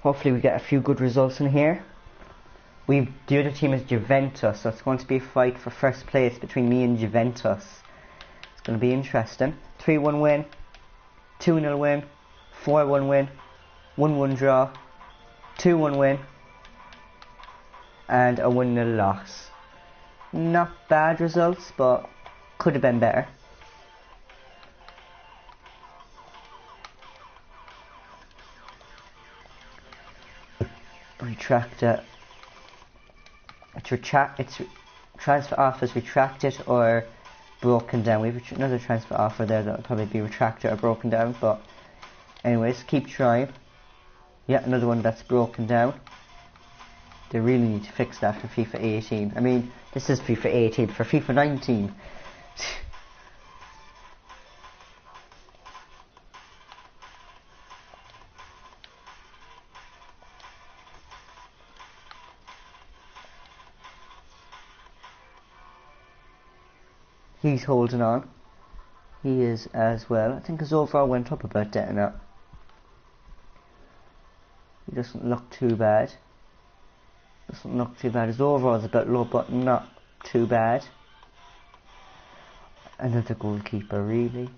Hopefully we get a few good results in here. The other team is Juventus, so it's going to be a fight for first place between me and Juventus. It's going to be interesting. 3-1 win, 2-0 win, 4-1 win, 1-1 draw, 2-1 win, and a 1-0 loss. Not bad results, but could have been better. Retract it. It's transfer offers retracted or broken down. We have another transfer offer there that will probably be retracted or broken down, but anyways, keep trying. Yeah, another one that's broken down. They really need to fix that for FIFA 18. I mean, this is FIFA 18, for FIFA 19. He's holding on. He is as well. I think his overall went up a bit, didn't it? He doesn't look too bad. His overall is a bit low, but not too bad. Another goalkeeper, really.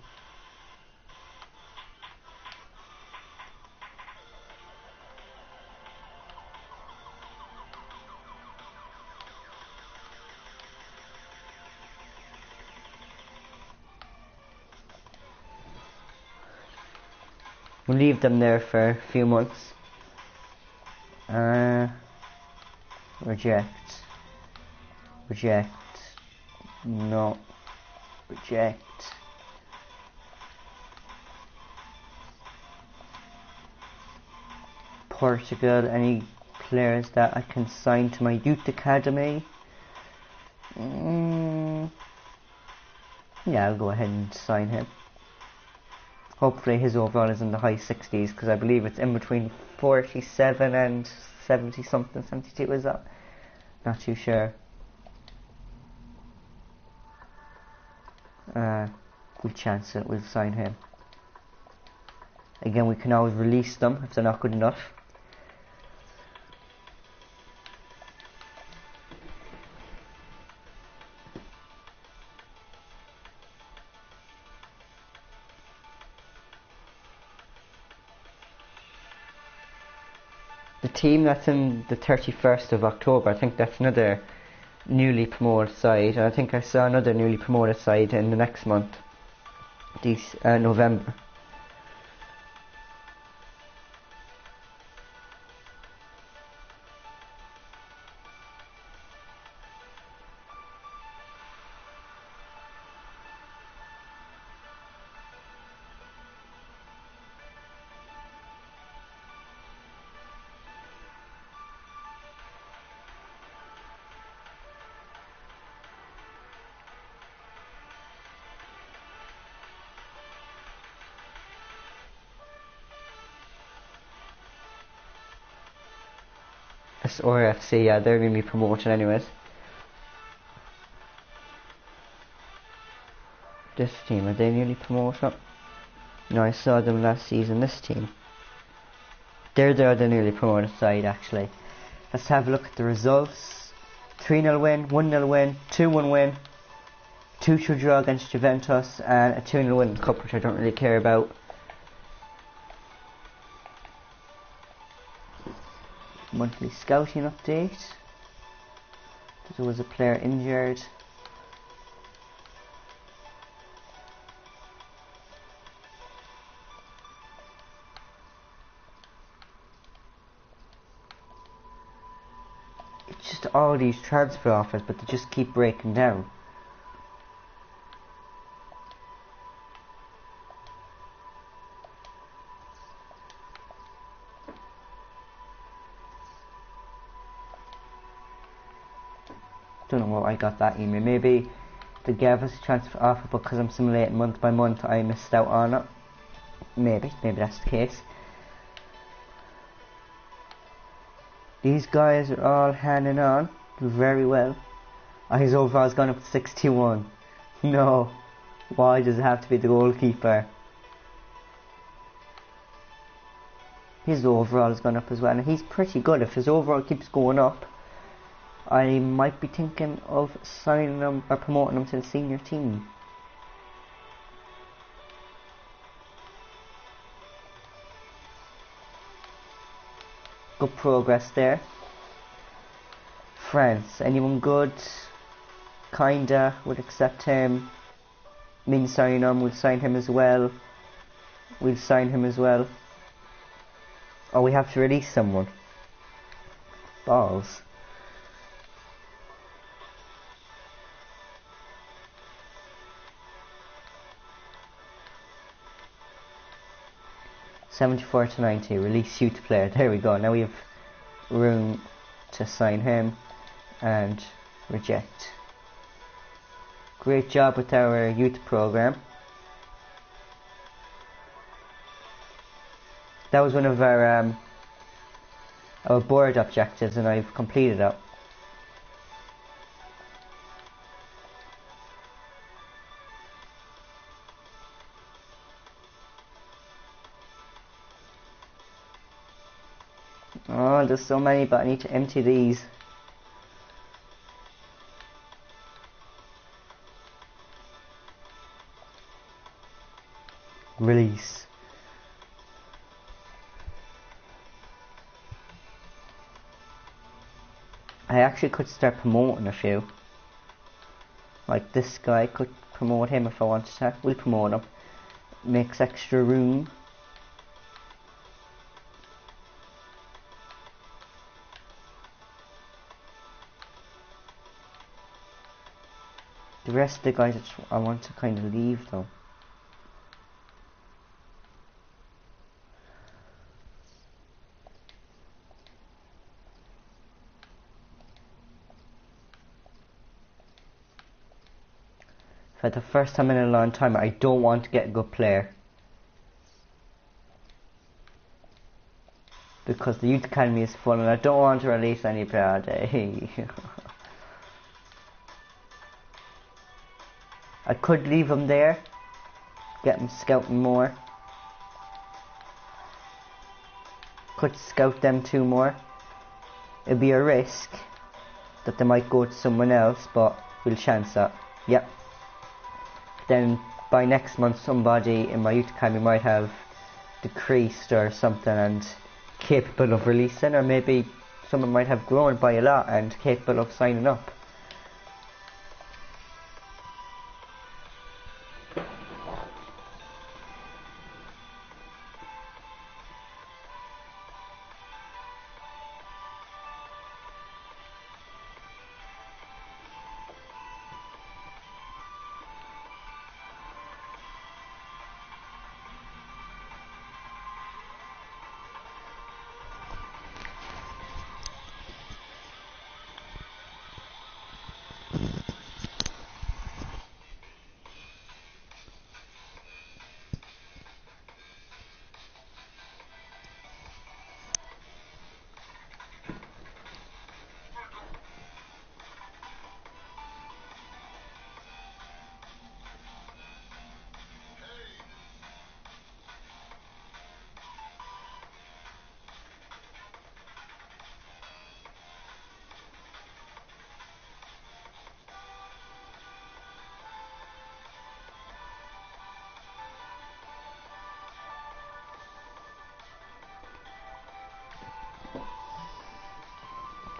We'll leave them there for a few months. Reject. Reject. No. Reject. Portugal, any players that I can sign to my youth academy? Yeah, I'll go ahead and sign him. Hopefully his overall is in the high 60s, because I believe it's in between 47 and 70 something, 72 is that? Not too sure. We'll chance it, we'll sign him. Again, we can always release them if they're not good enough. The team that's in the 31st of October, I think that's another newly promoted side. I think I saw another newly promoted side in the next month, November. This RFC, yeah, they're going to be promoted anyways. This team, are they newly promoted? No, I saw them last season. This team, they're the newly promoted side actually. Let's have a look at the results. 3-0 win, 1-0 win, 2-1 win, 2-2 draw against Juventus, and a 2-0 win in the Cup, which I don't really care about. Monthly scouting update. There was a player injured. It's just all these transfer offers, but they just keep breaking down. Don't know what I got that email. Maybe they gave us a transfer offer, but because I'm simulating month by month, I missed out on it. Maybe that's the case. These guys are all hanging on very well. His overall's gone up to 61. No, why does it have to be the goalkeeper? His overall has gone up as well, and he's pretty good. If his overall keeps going up, I might be thinking of signing him or promoting him to the senior team. Good progress there. France, anyone good? Kinda, would accept him. Min sign him, we'll sign him as well. We'll sign him as well. Oh, we have to release someone. Balls. $74 to $90, release youth player. There we go. Now we have room to sign him and reject. Great job with our youth program. That was one of our board objectives, and I've completed it. Oh, there's so many, but I need to empty these. Release. I actually could start promoting a few. Like this guy, could promote him if I wanted to. We'll promote him. Makes extra room. The rest of the guys I want to kind of leave though. For the first time in a long time, I don't want to get a good player. Because the youth academy is fun and I don't want to release any player today. I could leave them there, get them scouting more. Could scout them 2 more. It'd be a risk that they might go to someone else, but we'll chance that. Yep. Then by next month somebody in my youth academy might have decreased or something and capable of releasing, or maybe someone might have grown by a lot and capable of signing up.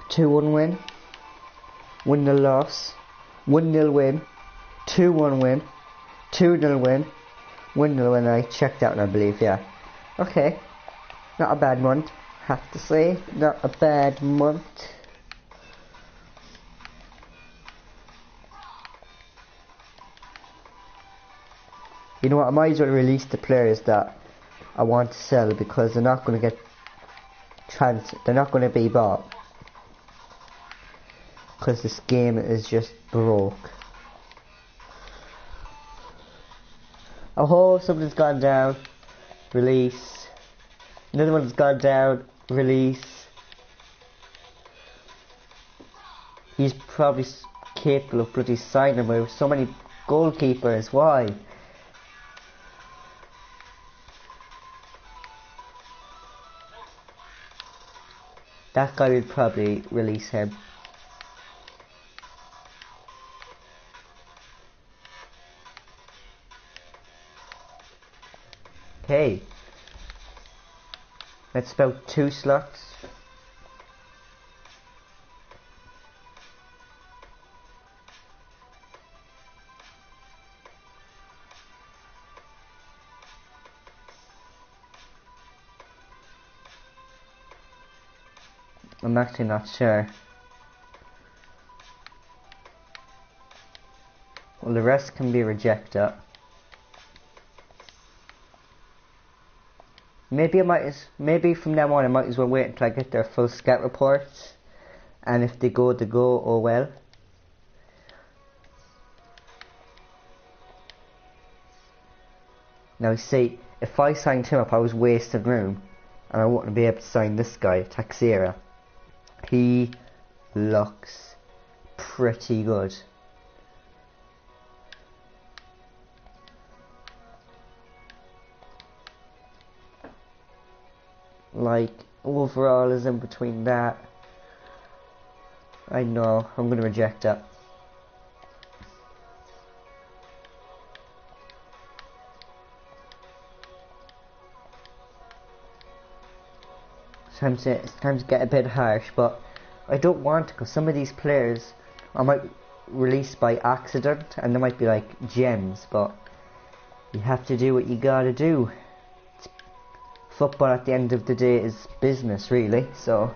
Two 1 win, 1-0 loss, 1-0 win, 2-1 win, 2-0 win, 1-0 win. I checked out, I believe, yeah. Okay, not a bad month, have to say, not a bad month. You know what, I might as well release the players that I want to sell because they're not going to get they're not going to be bought. Because this game is just broke. Oh, something's gone down. Release. Another one's gone down. Release. He's probably capable of bloody signing with so many goalkeepers. Why? That guy would probably release him. Okay, that's about 2 slots. I'm actually not sure. Well, the rest can be rejected. Maybe from now on I might as well wait until I get their full scout reports, and if they go, oh well. Now see, if I signed him up I was wasting room, and I wouldn't be able to sign this guy, Taxera. He looks pretty good. Like, overall is in between that. I know, I'm gonna reject that. It's time to get a bit harsh, but I don't want to, because some of these players I might release by accident and they might be like gems, but you have to do what you gotta do. Football at the end of the day is business, really, so,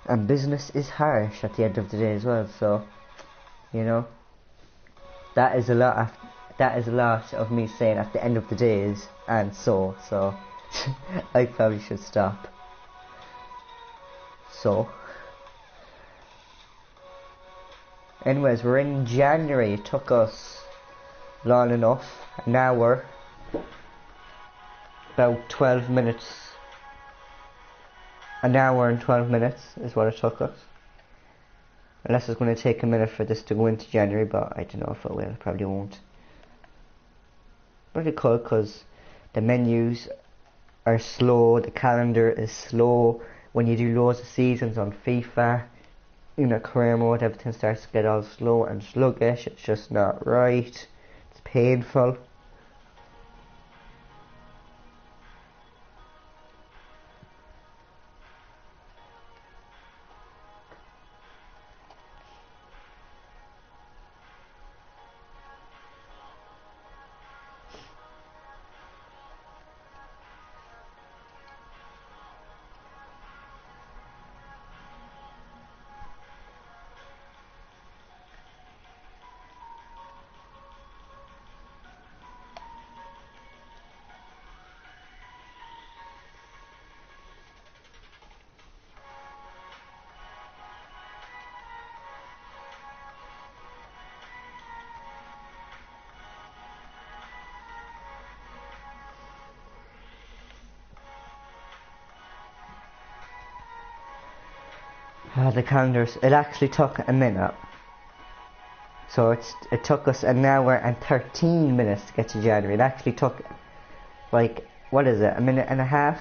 and business is harsh at the end of the day as well, so, you know, That is a lot of me saying at the end of the days and so I probably should stop. So anyways, we're in January. It took us long enough, an hour, about 12 minutes. An hour and 12 minutes is what it took us. Unless it's going to take a minute for this to go into January, but I don't know if it will. It probably won't. But it could, because the menus are slow, the calendar is slow. When you do loads of seasons on FIFA, in a career mode, everything starts to get all slow and sluggish. It's just not right. It's painful. The calendars, it actually took a minute. So it took us an hour and 13 minutes to get to January. It actually took, like, what is it, a minute and a half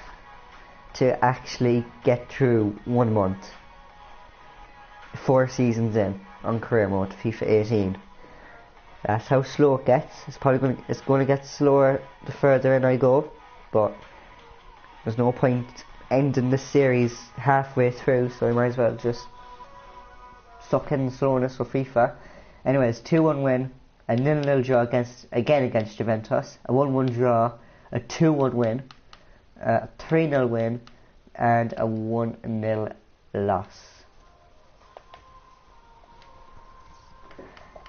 to actually get through 1 month. 4 seasons in on career mode, FIFA 18. That's how slow it gets. It's going to get slower the further in I go, but there's no point ending the series halfway through, so I might as well just suck in the slowness of FIFA. Anyways, 2-1 win, a 0-0 draw against Juventus, a 1-1 draw, a 2-1 win, a 3-0 win, and a 1-0 loss.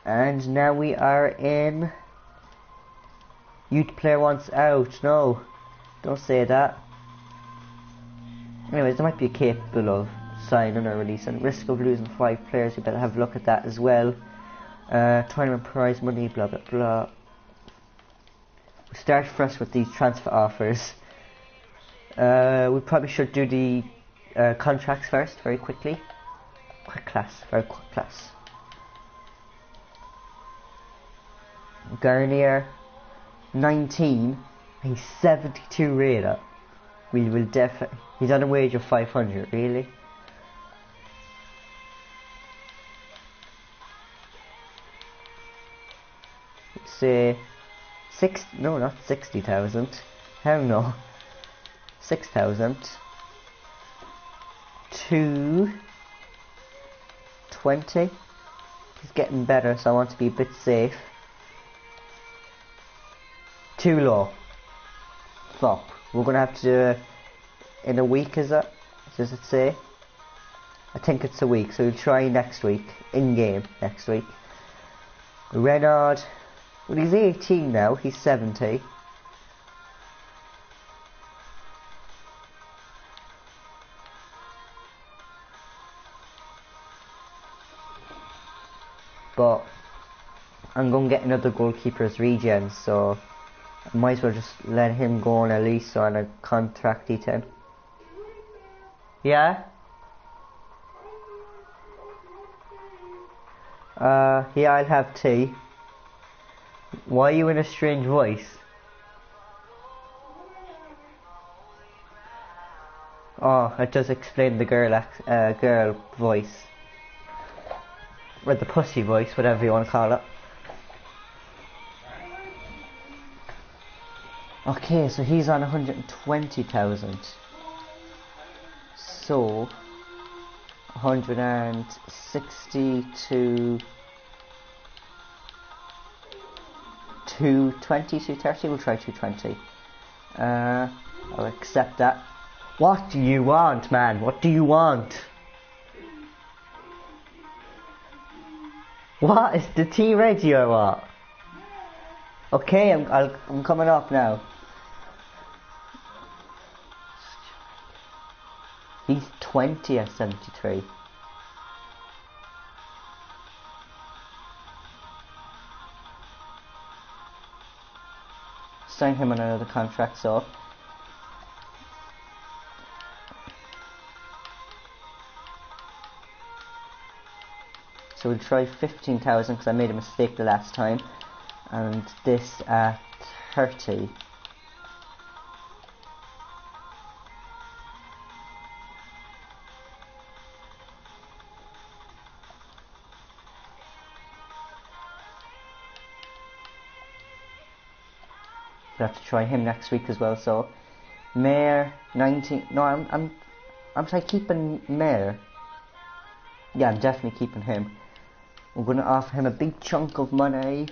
And now we are in youth player wants out. No, don't say that. Anyways, there might be a capable of signing or releasing. Risk of losing 5 players, you better have a look at that as well. Tournament prize money, blah blah blah. We'll start first with these transfer offers. We probably should do the contracts first, very quickly. Very quick class. Garnier, 19, he's 72 rated. We will definitely. He's on a wage of 500, really? Say, no, not 60,000. Hell no. 6,000. 220. He's getting better, so I want to be a bit safe. Too low. Flop. We're going to have to do it in a week, is it? Does it say? I think it's a week, so we'll try next week. In-game next week. Renard. Well, he's 18 now. He's 70. But I'm going to get another goalkeeper's regen, so I might as well just let him go on a lease or on a contract E10. Yeah? Yeah, I'll have tea. Why are you in a strange voice? Oh, it does explain the girl voice. Or the pussy voice, whatever you want to call it. Okay, so he's on 120,000. So 160 to 220, 230. We'll try 220. I'll accept that. What do you want, man? What do you want? What? Is the tea ready or what? Okay, I'm coming up now. He's 20 at 73. Sign him on another contract, so. So we'll try 15,000 because I made a mistake the last time. And this at 30. We'll have to try him next week as well. So Mayor 19. No, I'm trying keeping Mayor. Yeah, I'm definitely keeping him. I'm gonna offer him a big chunk of money.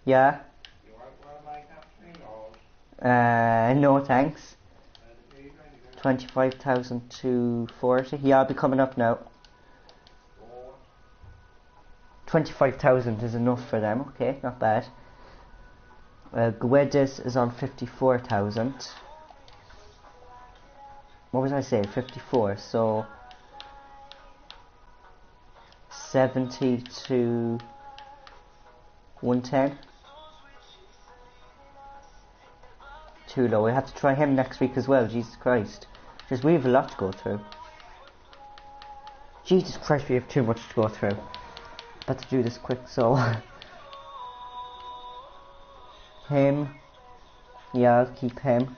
Yeah. You want one of my cappuccinos? No thanks. 25,000 to 40. Yeah, I'll be coming up now. 25,000 is enough for them. Okay, not bad. Guedes is on 54,000. What was I saying? 54. So 70 to 110. Too low. We have to try him next week as well. Jesus Christ. Just we have a lot to go through. Jesus Christ, we have too much to go through. But to do this quick, so him. Yeah, I'll keep him.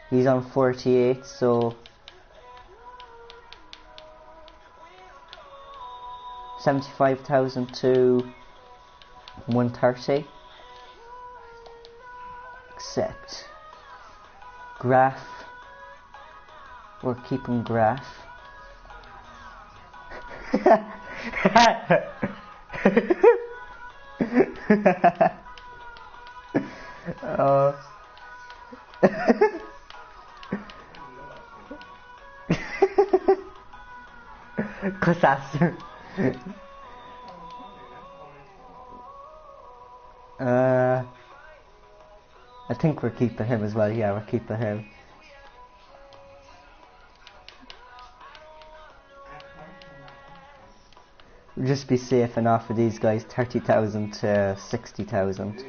He's on 48, so 75,000 to 130. Accept. Graph. We're keeping Graph. Disaster. I think we're keeping him as well. Yeah, we're keeping him. We'll just be safe and offer these guys 30,000 to 60,000.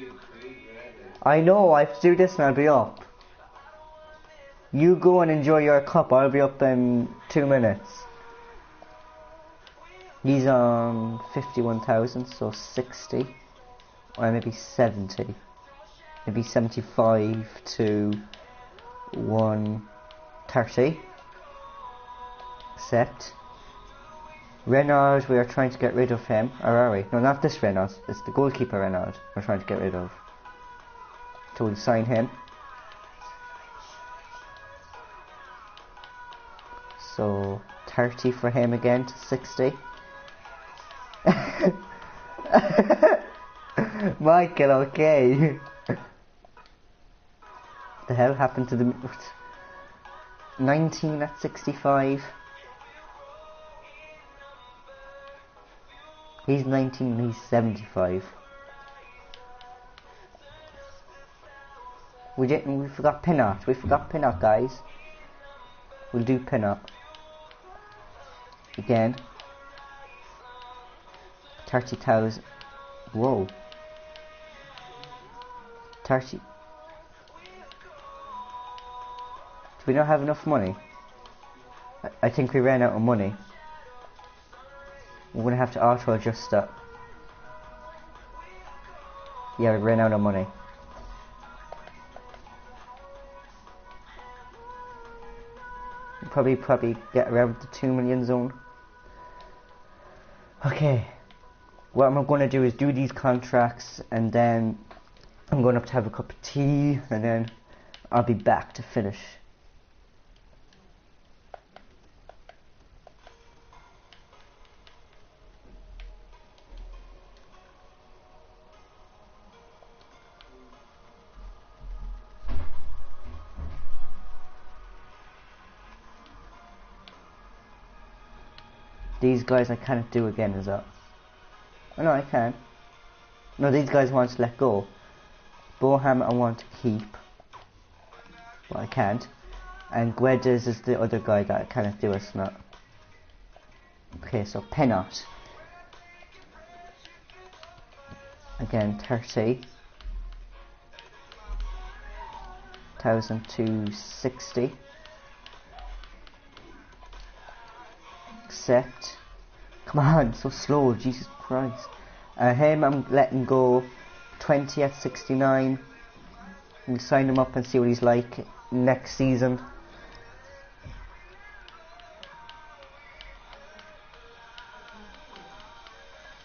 I know, I have to do this and I'll be up. You go and enjoy your cup, I'll be up in 2 minutes. He's on 51,000, so 60. Or maybe 70. Maybe 75 to 130. Accept. Renard, we are trying to get rid of him. Or are we? No, not this Renard. It's the goalkeeper Renard we're trying to get rid of. So we'll sign him. So 30 for him again to 60. Michael, okay. What the hell happened to the 19 at 65? He's 19 and he's 75. We forgot Pinot. We forgot Pinot, guys. We'll do Pinot. Again. 30,000. Whoa. 30. Do we not have enough money? I think we ran out of money. We're gonna have to auto adjust that. Yeah, we ran out of money. We'll probably get around the 2 million zone. Okay. What I'm going to do is do these contracts and then I'm going to have a cup of tea and then I'll be back to finish. These guys I can't do again, is that? Oh no, I can. No, these guys want to let go. Boham I want to keep, but I can't. And Guedes is the other guy that I cannot do, it's not. Okay, so Penot. Again, 30,260. Accept. Come on, so slow, Jesus Christ. Him I'm letting go 20 at 69. We'll sign him up and see what he's like next season.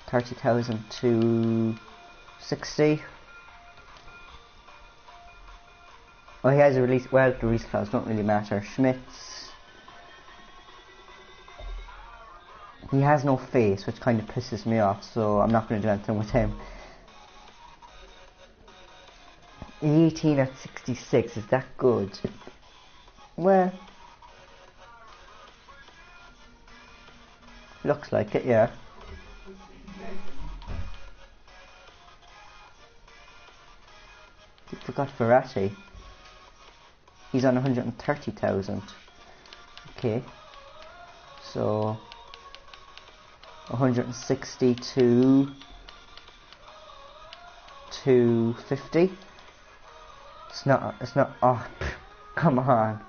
$30,260. Oh, he has a release. Well, the release clause don't really matter. Schmitz. He has no face, which kind of pisses me off, so I'm not going to do anything with him. 18 at 66, is that good? Well, looks like it, yeah. I forgot Verratti. He's on 130,000. Okay. So 162 to 250. It's not, oh, come on.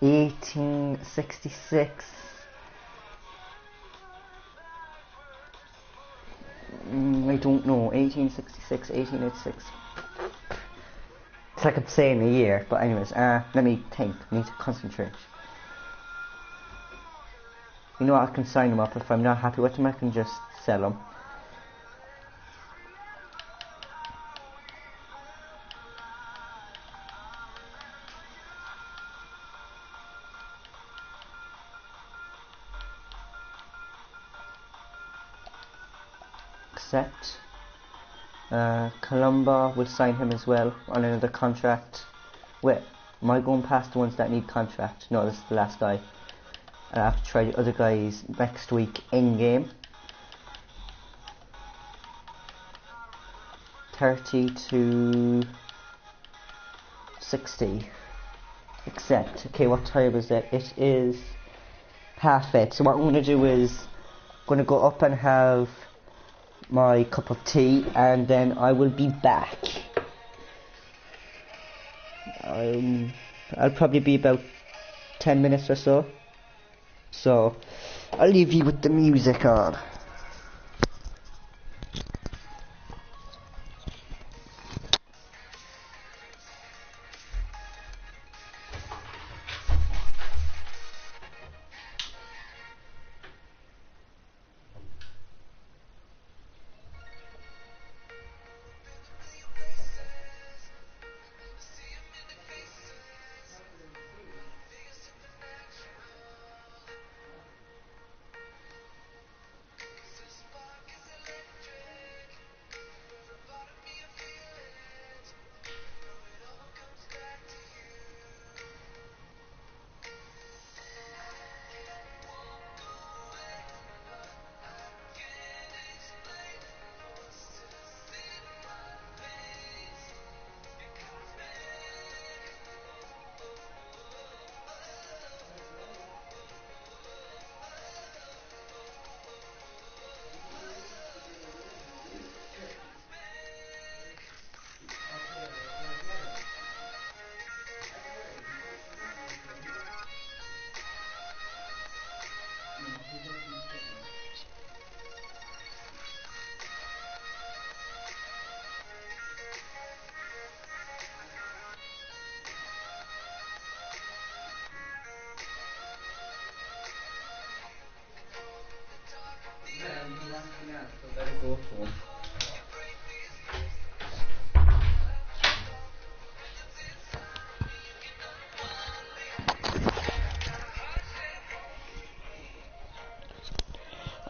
$18.66. I don't know. 1866, 1886. It's like I'm saying a year, but anyways, let me think. I need to concentrate. You know what, I can sign them up. If I'm not happy with them, I can just sell them. Accept. Columba will sign him as well on another contract. Wait, am I going past the ones that need contract? No, this is the last guy. I have to try the other guys next week in game. 30 to 60. Accept. Okay, what time is it? It is 8:30. So what I'm going to do is I'm going to go up and have my cup of tea, and then I will be back. I'll probably be about 10 minutes or so. So I'll leave you with the music on.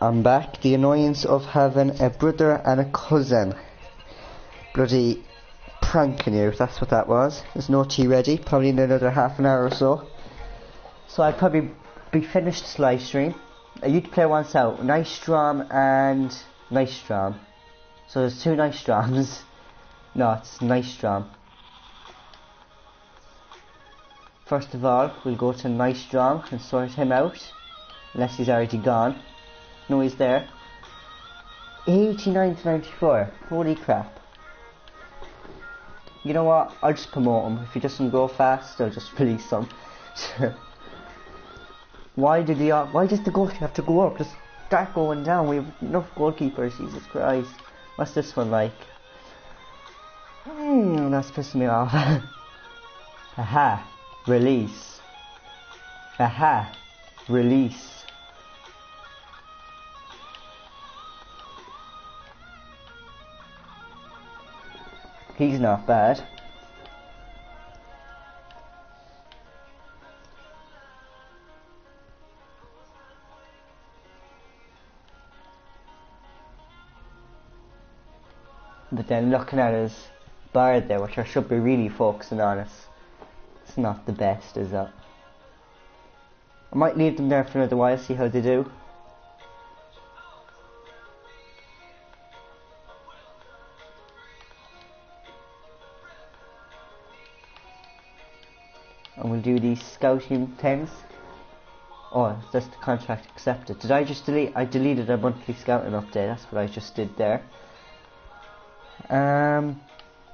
I'm back. The annoyance of having a brother and a cousin bloody pranking you, that's what that was. There's no tea ready, probably in another half an hour or so. So I'd probably be finished this live stream. A youth player wants out Nystrom and Nystrom. So there's 2 Nystroms. No, it's Nystrom. First of all, we'll go to Nystrom and sort him out. Unless he's already gone. No, he's there. 89 to 94. Holy crap. You know what? I'll just promote him. If he doesn't go fast, I'll just release him. Why does the goalkeeper have to go up? Just start going down. We have enough goalkeepers. Jesus Christ. What's this one like? That's pissing me off. Aha. Release. Aha. Release. He's not bad. But then looking at his bar there, which I should be really focusing on, it's not the best, is it? I might leave them there for another while, see how they do. And we'll do these scouting things. Oh, that's the contract accepted. Did I just delete? I deleted a monthly scouting update. That's what I just did there.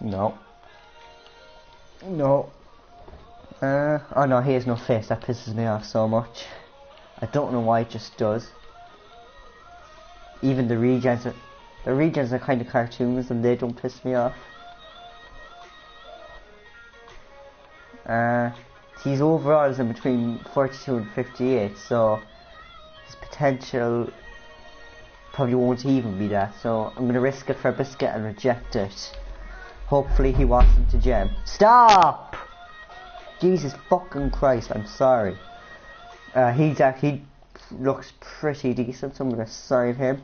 No. No. Oh no, he has no face. That pisses me off so much. I don't know why it just does. Even the regens are kind of cartoons and they don't piss me off. His overall is in between 42 and 58, so his potential probably won't even be that, so I'm going to risk it for a biscuit and reject it. Hopefully he wants him to gem. Stop! Jesus fucking Christ, I'm sorry. He looks pretty decent, so I'm going to sign him.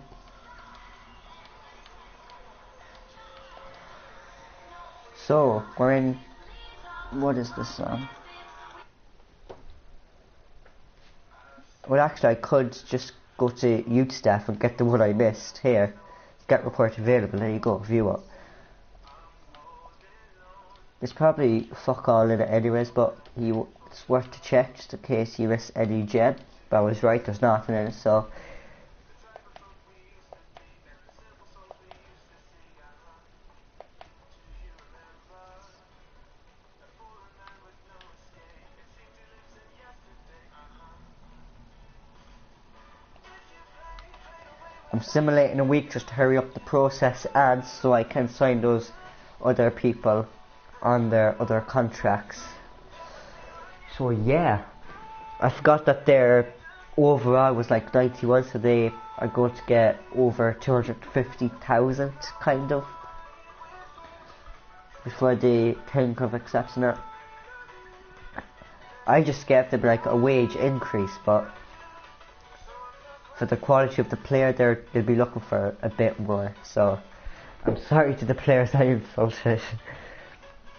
So, we're in... What is this song? Well, actually, I could just go to youth staff and get the one I missed. Here, get report available. There you go, view it. There's probably fuck all in it anyways, but it's worth to check just in case you miss any gem. But I was right, there's nothing in it, so. I'm simulating a week just to hurry up the process ads so I can sign those other people on their other contracts. So yeah, I forgot that their overall was like 91, so they are going to get over 250,000 kind of before they think of accepting it. I just gave them like a wage increase, but for the quality of the player, they'll be looking for a bit more. So I'm sorry to the players I insulted.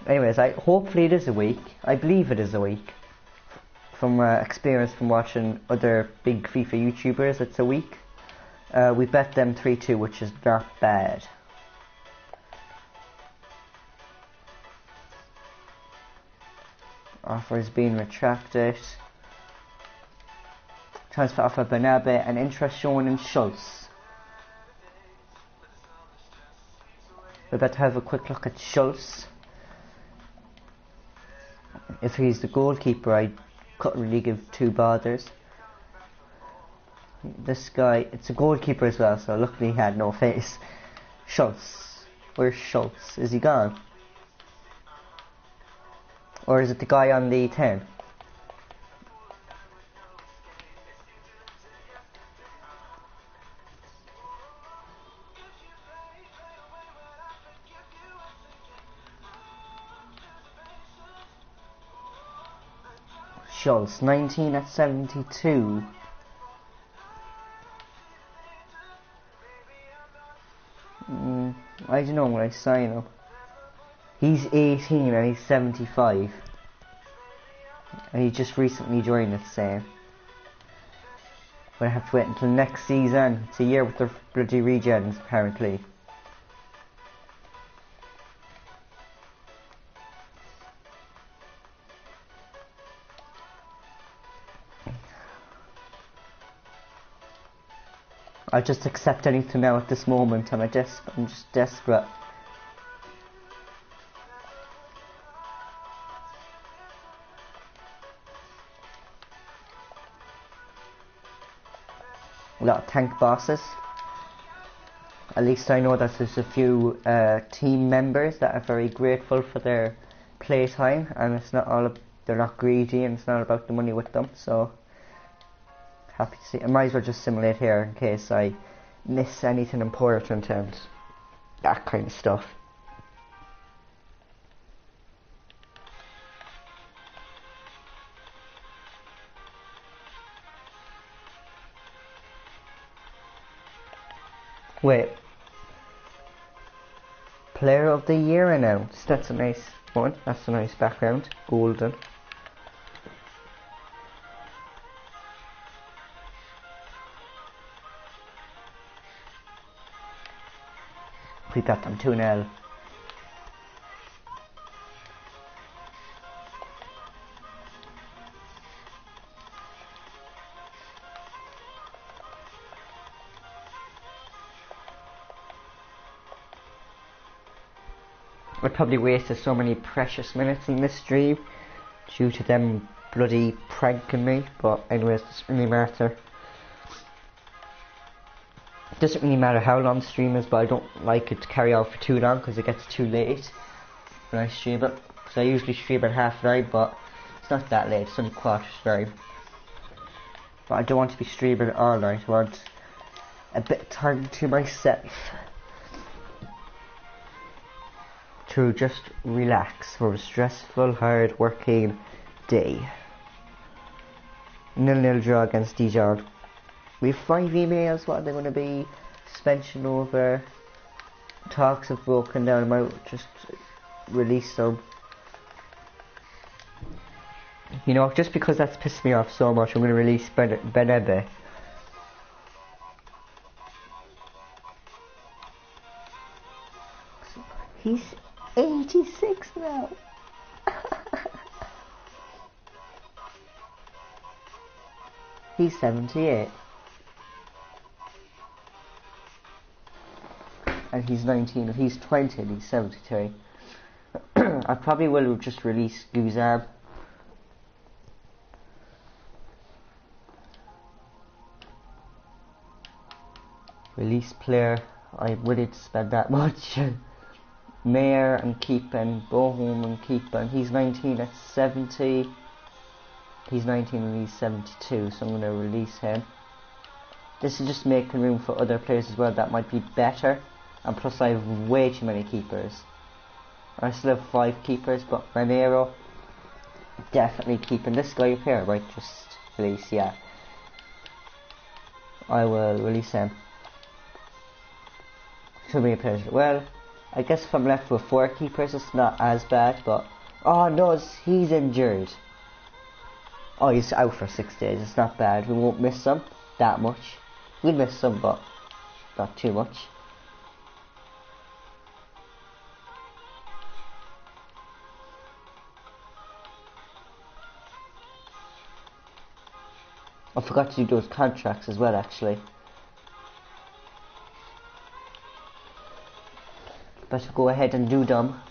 Anyways, hopefully it is a week. I believe it is a week. From experience from watching other big FIFA YouTubers, it's a week. We bet them 3-2, which is not bad. Offer is being retracted. Transfer offer Bernabe and interest shown in Schultz. We're about to have a quick look at Schultz. If he's the goalkeeper, I couldn't really give 2 bothers. This guy, it's a goalkeeper as well, so luckily he had no face. Schultz. Where's Schultz? Is he gone? Or is it the guy on the 10? Schultz, 19 at 72. I don't know when I sign up. He's 18 and he's 75. and he just recently joined us saying we'll have to wait until next season. It's a year with the bloody regens apparently. I'll just accept anything now at this moment. I'm just desperate. A lot of tank bosses. At least I know that there's a few team members that are very grateful for their playtime, and it's not all they're not greedy, and it's not about the money with them. So happy to see. I might as well just simulate here in case I miss anything important and that kind of stuff. Wait. Player of the Year announced. That's a nice one. That's a nice background. Golden. We got them 2-0. I probably wasted so many precious minutes in this stream due to them bloody pranking me, but anyways, it doesn't really matter. It doesn't really matter how long the stream is, but I don't like it to carry out for too long because it gets too late when I stream it. So I usually stream at 9:30, but it's not that late, it's only 9:15. But I don't want to be streaming all night, I want a bit of time to myself to just relax from a stressful, hard working day. 0-0 draw against Dijon. We have 5 emails. What are they going to be? Suspension over. Talks have broken down. I might just release them. You know, just because that's pissed me off so much, I'm going to release Benebe. He's 86 now. He's 78. And he's 19, and he's 20, and he's 73. I probably will just release Guzab. Release player. I wouldn't spend that much. Mayor and keeping, Bohum and keeping. He's 19 at 70. He's 19 and he's 72, so I'm going to release him. This is just making room for other players as well that might be better. And plus I have way too many keepers. I still have 5 keepers, but Ranero, definitely keeping. This guy up here, right, just release, yeah. I will release him. Too many players. Well, I guess if I'm left with 4 keepers, it's not as bad, but... Oh no, he's injured. Oh, he's out for 6 days, it's not bad. We won't miss him that much. We'll miss some, but not too much. I forgot to do those contracts as well, actually. Better go ahead and do them.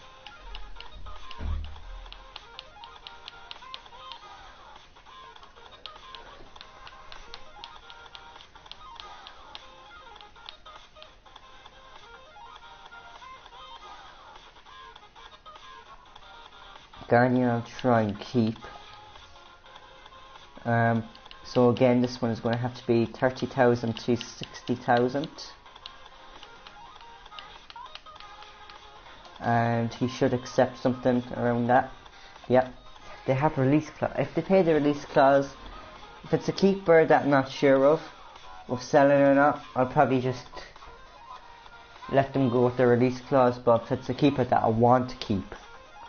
Guardian I'll try and keep. So again, this one is going to have to be 30,000 to 60,000. And he should accept something around that. Yep. They have release clause. If they pay the release clause, if it's a keeper that I'm not sure of selling or not, I'll probably just let them go with the release clause. But if it's a keeper that I want to keep,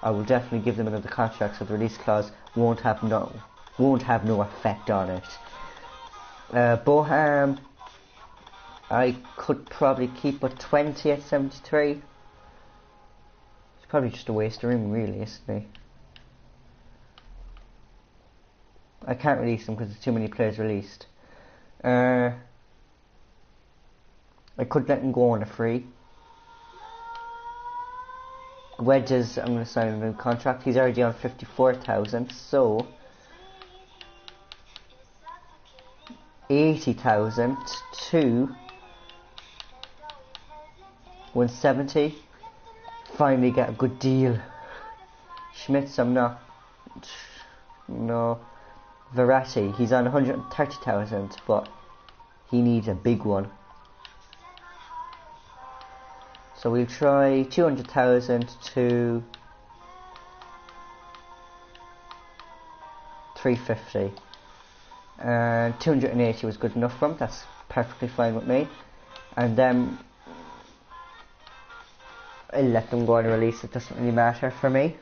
I will definitely give them another contract, so the release clause won't have no effect on it. Boham, I could probably keep a 20 at 73. It's probably just a waste of room, really, isn't it? I can't release them because there's too many players released. I could let him go on a free. Wedges, I'm going to sign a new contract. He's already on 54,000, so 80,000 to 170. Finally get a good deal. Schmitz, I'm not. No. Verratti, he's on 130,000, but he needs a big one. So we'll try 200,000 to 350. And 280 was good enough for him. That's perfectly fine with me. And then I'll let them go and release. It doesn't really matter for me.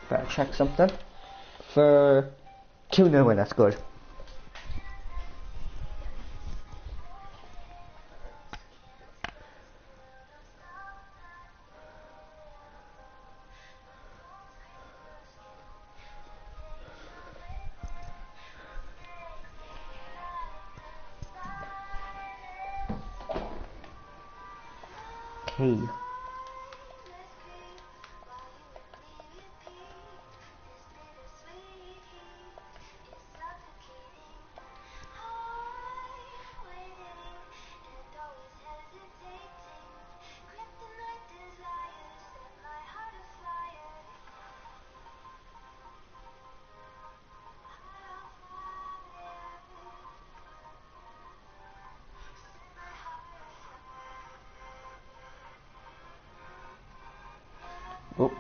Better check something. For 2-0 win, that's good. Okay. Oh.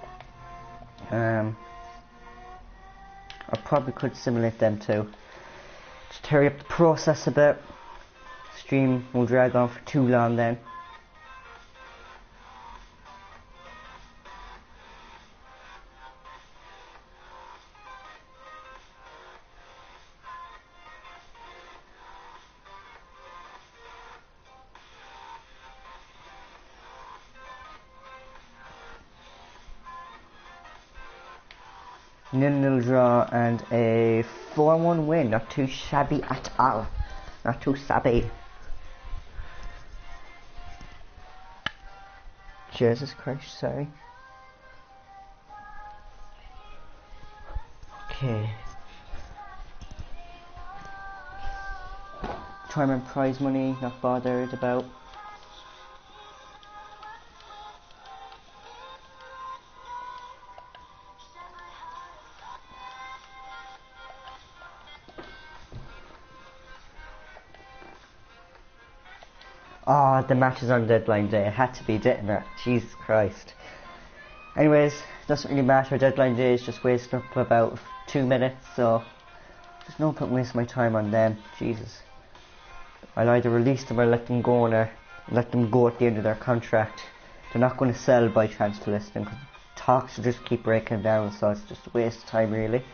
I probably could simulate them too. Just hurry up the process a bit. Stream will drag on for too long then. Nil-nil draw and a 4-1 win. Not too shabby at all. Not too shabby. Jesus Christ, sorry. Okay. Tournament prize money, not bothered about. Oh, the match is on deadline day. It had to be, didn't it? Jesus Christ. Anyways, doesn't really matter. Deadline day is just wasting up about 2 minutes, so there's no point wasting my time on them. Jesus. I'll either release them or let them go or let them go at the end of their contract. They're not going to sell by transfer listing because talks will just keep breaking down, so it's just a waste of time really.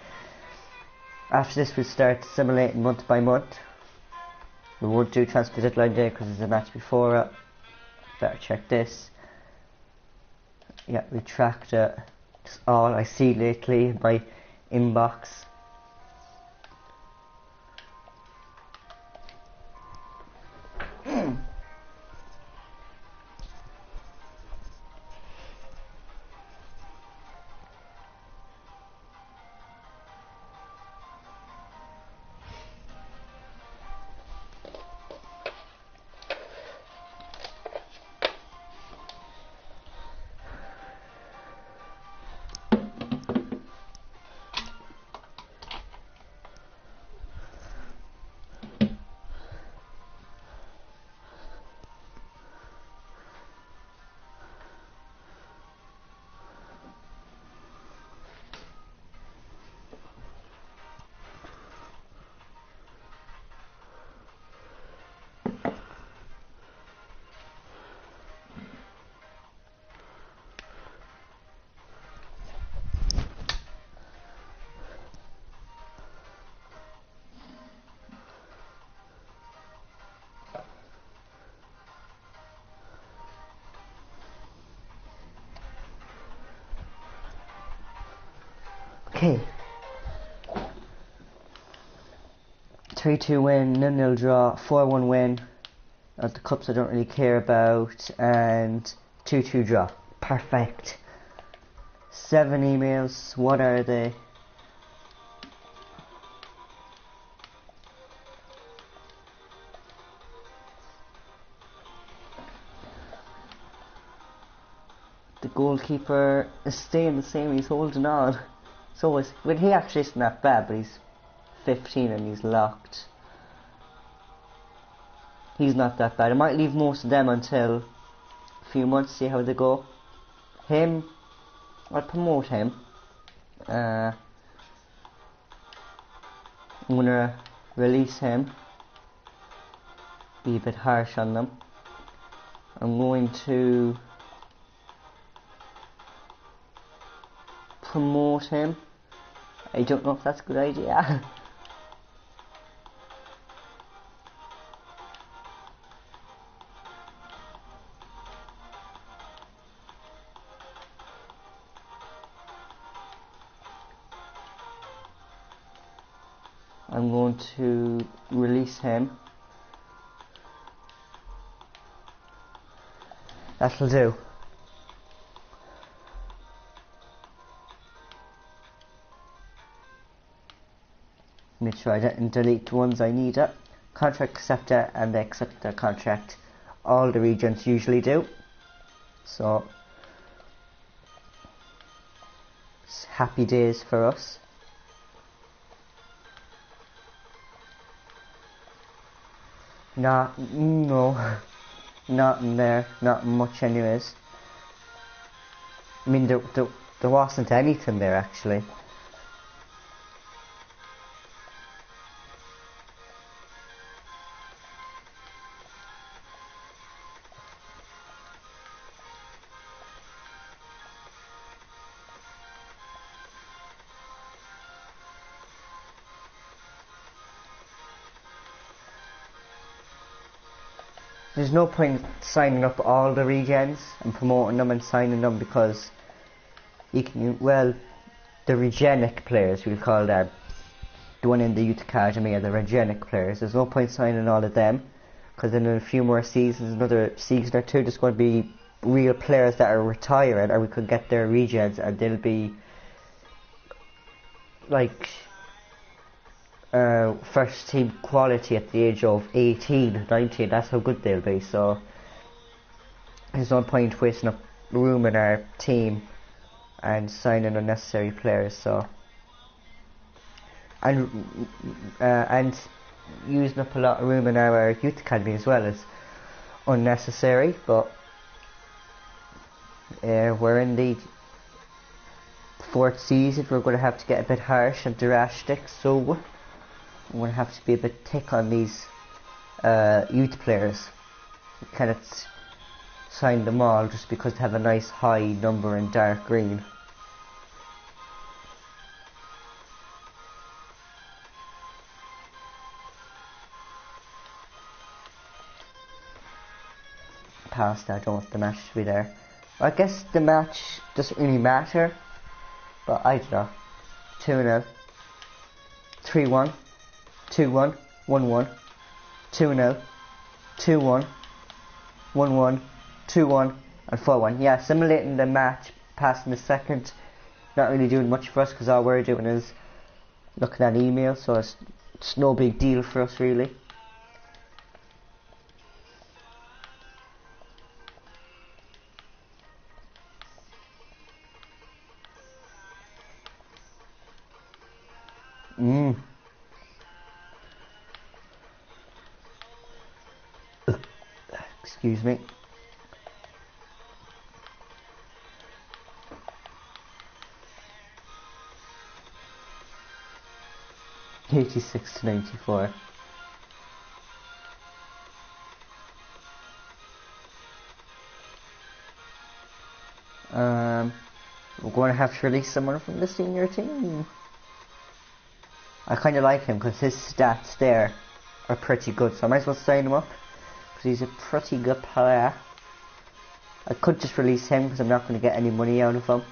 After this we'll start simulating month by month. We won't do transfer deadline day because there's a match before it. Better check this. Yeah, retract it. It's all I see lately in my inbox. Okay. 3-2 win, 0-0 draw, 4-1 win. The cups I don't really care about, and 2-2 draw. Perfect. 7 emails. What are they? The goalkeeper is staying the same. He's holding on. So well, he actually isn't that bad, but he's 15 and he's locked. He's not that bad. I might leave most of them until a few months, see how they go. Him, I'll promote him. I'm gonna release him. Be a bit harsh on them. I'm going to promote him. I don't know if that's a good idea. I'm going to release him. That'll do. Make sure I didn't delete the ones I need it. Contract acceptor, and they accept their contract. All the regions usually do. So it's happy days for us. No, not in there, not much anyways. I mean, there wasn't anything there actually. There's no point signing up all the regens and promoting them and signing them, because you can, well, the regenic players, we'll call them, the one in the youth academy are the regenic players. There's no point signing all of them, because in a few more seasons, another season or two, there's going to be real players that are retiring, or we could get their regens and they'll be like first team quality at the age of 18, 19, that's how good they'll be. So there's no point wasting up room in our team and signing unnecessary players. So and using up a lot of room in our youth academy as well is unnecessary. But we're in the 4th season, we're going to have to get a bit harsh and drastic, so I'm going to have to be a bit thick on these youth players. We cannot sign them all just because they have a nice high number in dark green. Past that, I don't want the match to be there. I guess the match doesn't really matter, but I don't know. 2-0, 3-1, 2-1, 1-1, 2-0, 2-1, 1-1, 2-1, and 4-1. Yeah, simulating the match, passing the second, not really doing much for us because all we're doing is looking at emails, so it's no big deal for us really. Excuse me. $86-94. We're going to have to release someone from the senior team. I kind of like him because his stats there are pretty good, so I might as well sign him up because he's a pretty good player. I could just release him because I'm not going to get any money out of him.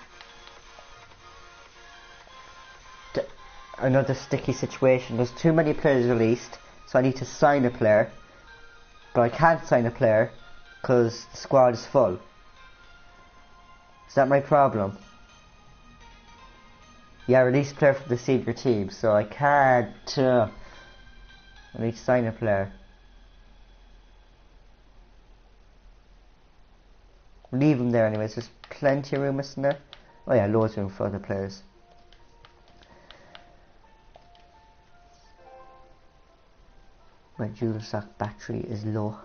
another sticky situation. There's too many players released, so I need to sign a player, but I can't sign a player because the squad is full. Is that my problem? Yeah, release player from the senior team, so I can't. I need to sign a player. Leave him there anyways. There's plenty of room, isn't there? Oh yeah, loads of room for other players. My dual shock battery is low.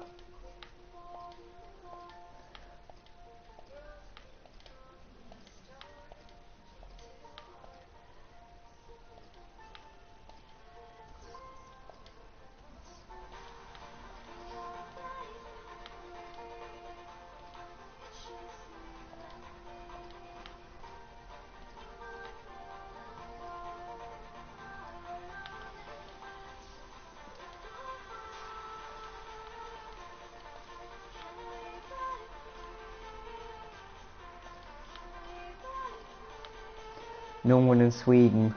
No one in Sweden.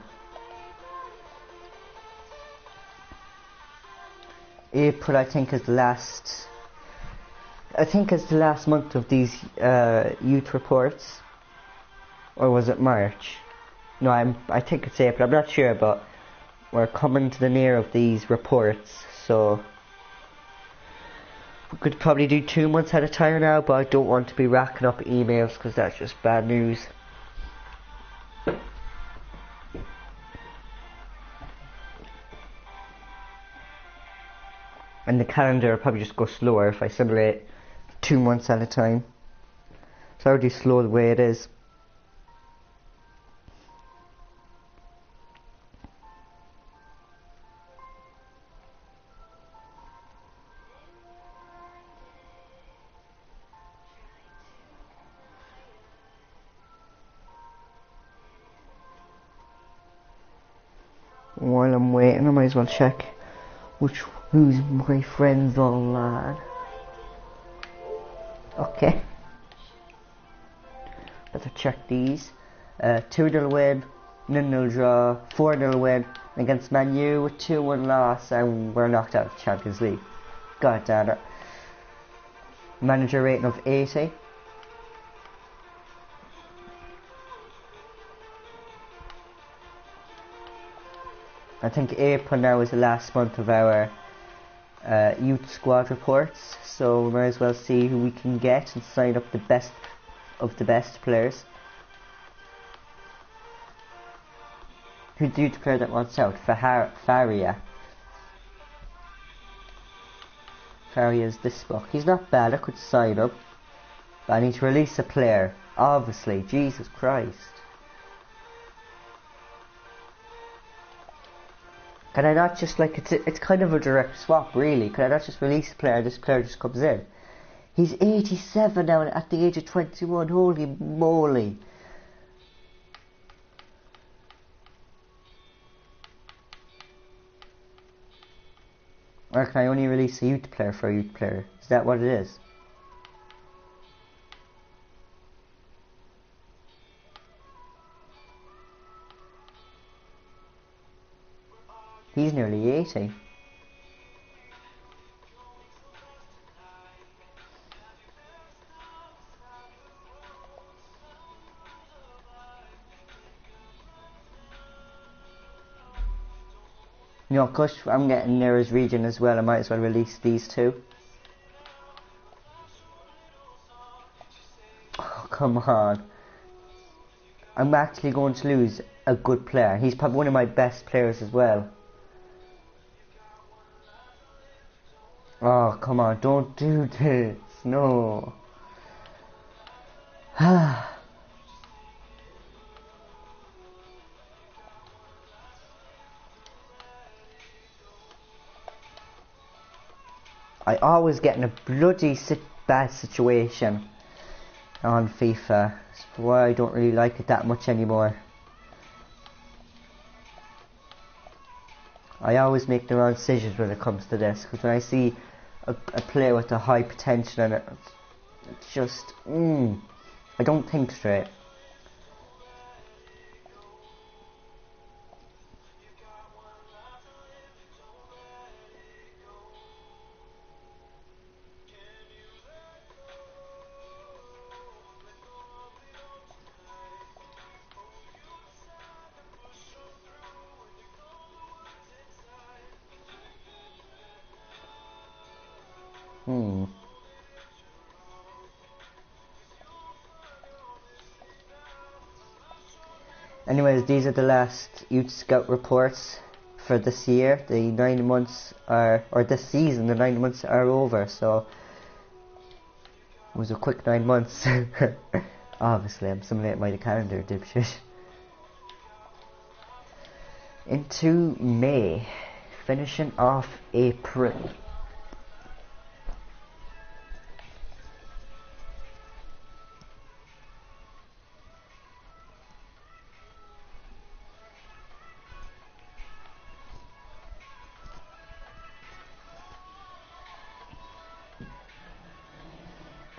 April, I think, is the last. I think is the last month of these youth reports, or was it March? No, I think it's April. I'm not sure, but we're coming to the near of these reports, so we could probably do 2 months at a time now. But I don't want to be racking up emails because that's just bad news. And the calendar will probably just go slower if I simulate 2 months at a time. It's already slow the way it is. While I'm waiting, I might as well check who's my friends online. Okay. Better check these. 2-0 win, 0-0 draw, 4-0 win against Man U, 2-1 loss, and we're knocked out of the Champions League. God damn it. Manager rating of 80. I think April now is the last month of our youth squad reports, so we might as well see who we can get and sign up the best of the best players. Who's the youth player that wants out? Faria. Faria's this book. He's not bad, I could sign up. But I need to release a player. Obviously, Jesus Christ. Can I not just, like, it's kind of a direct swap, really. Can I not just release a player, this player just comes in? He's 87 now at the age of 21, holy moly. Or can I only release a youth player for a youth player? Is that what it is? He's nearly 80. You know, because I'm getting near his region as well, I might as well release these two. Oh, come on. I'm actually going to lose a good player. He's probably one of my best players as well. Oh, come on, don't do this. No. I always get in a bloody bad situation on FIFA. That's why I don't really like it that much anymore. I always make the wrong decisions when it comes to this, because when I see a player with a high potential in it, it's just, I don't think straight. Hmm. Anyways, these are the last Youth Scout reports for this year. The 9 months are, or this season, the 9 months are over, so it was a quick 9 months. Obviously, I'm simulating my calendar, dipshit. Into May, finishing off April.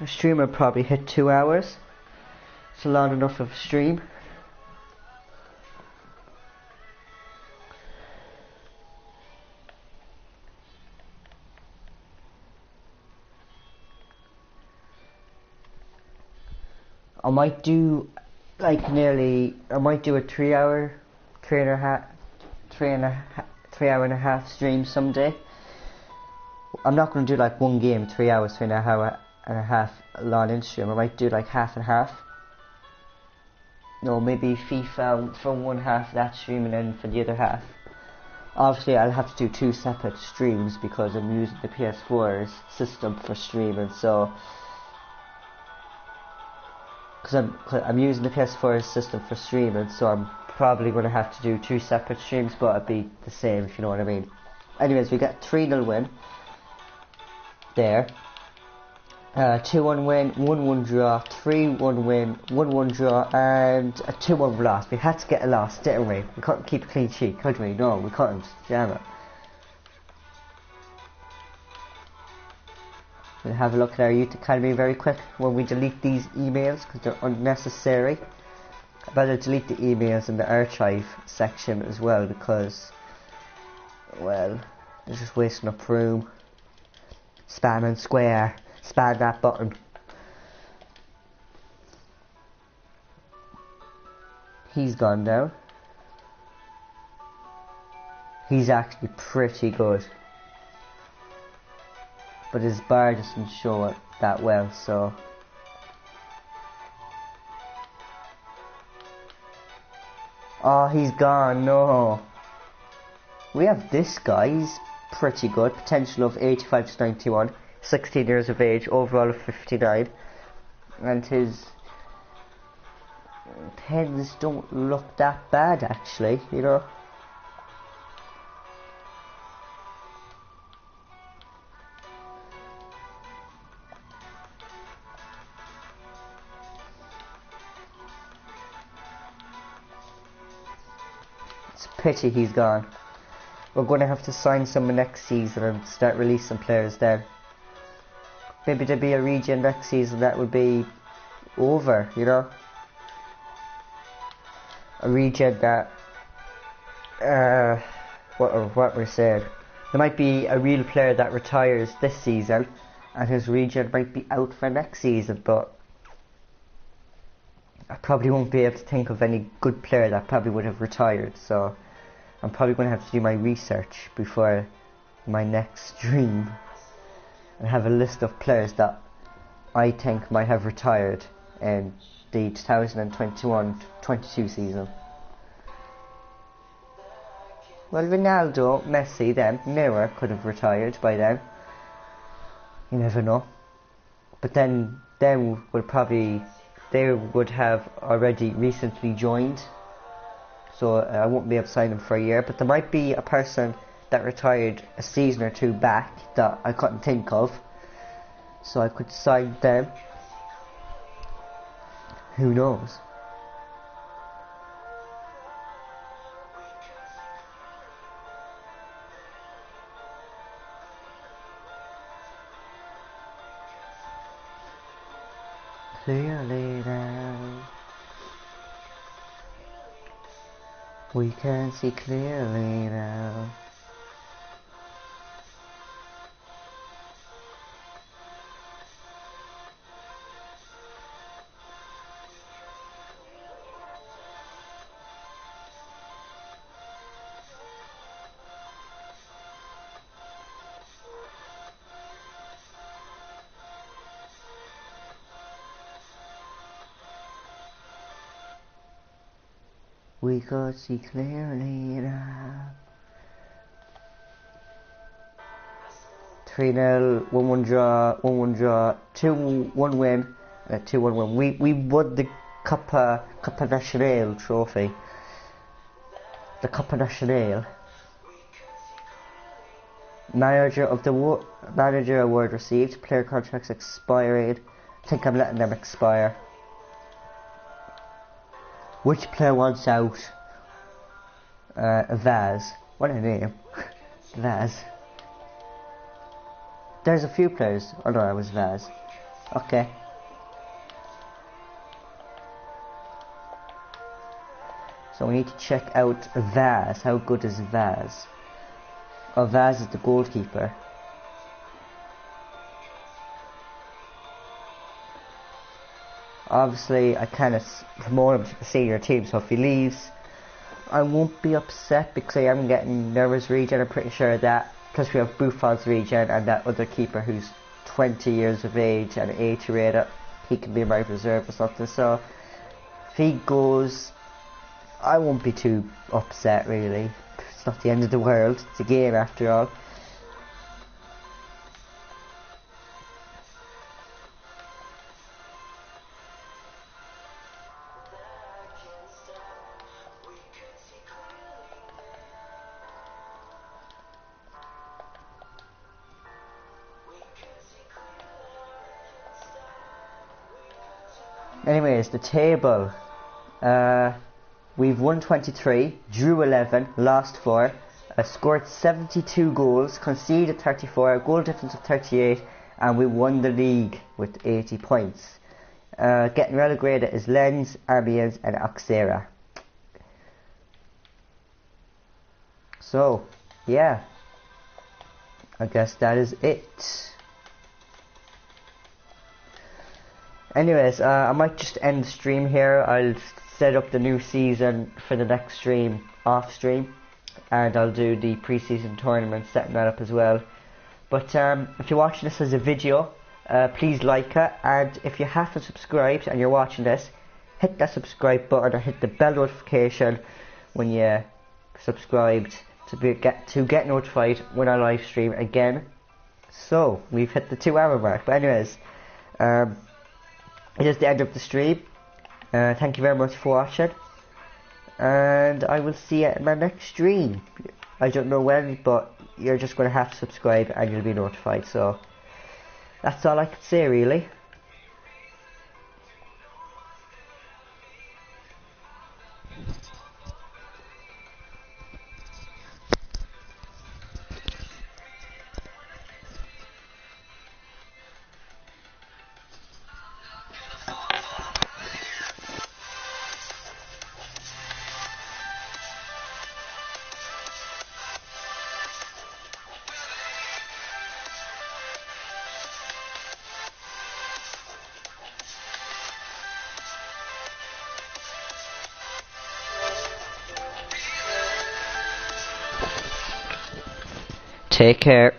The stream will probably hit 2 hours. It's long enough of a stream. I might do like nearly, I might do a 3 hour, 3 hour and a half stream someday. I'm not going to do like one game, 3 hours, 3 and a half long in stream. I might do like half and half. No, maybe FIFA for one half of that stream and then for the other half. Obviously I'll have to do 2 separate streams because I'm using the PS4's system for streaming, so because I'm using the PS4's system for streaming, so I'm probably going to have to do 2 separate streams, but it'd be the same, if you know what I mean. Anyways, we got 3-0 win there, 2-1 win, 1-1 draw, 3-1 win, 1-1 draw, and a 2-1 loss. We had to get a loss, didn't we? We couldn't keep a clean sheet, could we? No, we couldn't. Damn it. We'll have a look at our Youth Academy very quick when we delete these emails because they're unnecessary. I better delete the emails in the archive section as well because, well, they're just wasting up room. Spam and square. Spam that button. He's gone down. He's actually pretty good. But his bar doesn't show it that well, so oh, he's gone, no. We have this guy, he's pretty good. Potential of 85 to 91, 16 years of age, overall of 59. And his pens don't look that bad actually, you know. It's a pity he's gone. We're going to have to sign someone next season and start releasing players then. Maybe there'll be a region next season that would be over, you know. A region that, what we're saying. There might be a real player that retires this season and his region might be out for next season, but I probably won't be able to think of any good player that probably would have retired, so I'm probably going to have to do my research before my next stream and have a list of players that I think might have retired in the 2021-22 season. Well, Ronaldo, Messi, them, Neuer could have retired by then. You never know. But then they would have already recently joined, so I won't be able to sign them for a year. But there might be a person that retired a season or 2 back that I couldn't think of, so I could sign them. Who knows? Clearly now, we can see clearly now. We could see clearly now. 3-0, 1-1 draw, 1-1 draw, 2-1 win, 2-1 win. We won the Coppa Nacional trophy. The Coppa Nacional. Manager award received. Player contracts expired. I think I'm letting them expire. Which player wants out? Vaz. What a name. Vaz. There's a few players. Oh no, it was Vaz. Okay. So we need to check out Vaz. How good is Vaz? Oh, Vaz is the goalkeeper. Obviously, I kind of promote him to the senior team, so if he leaves, I won't be upset because I am getting nervous regen, I'm pretty sure of that. Plus we have Buffon's regen and that other keeper who's 20 years of age and 80 rated. He can be my reserve or something, so if he goes, I won't be too upset really. It's not the end of the world, it's a game after all. Anyways, the table. We've won 23, drew 11, lost 4, scored 72 goals, conceded 34, goal difference of 38, and we won the league with 80 points. Getting relegated is Lens, Amiens, and Auxerre. So, yeah. I guess that is it. Anyways, I might just end the stream here. I'll set up the new season for the next stream off stream, and I'll do the pre-season tournament, setting that up as well. But if you're watching this as a video, please like it, and if you haven't subscribed and you're watching this, hit that subscribe button or hit the bell notification when you subscribed to get notified when I live stream again. So we've hit the 2-hour mark. But anyways, it is the end of the stream. Thank you very much for watching, and I will see you in my next stream. I don't know when, but you're just going to have to subscribe and you'll be notified. So that's all I can say really. Take care.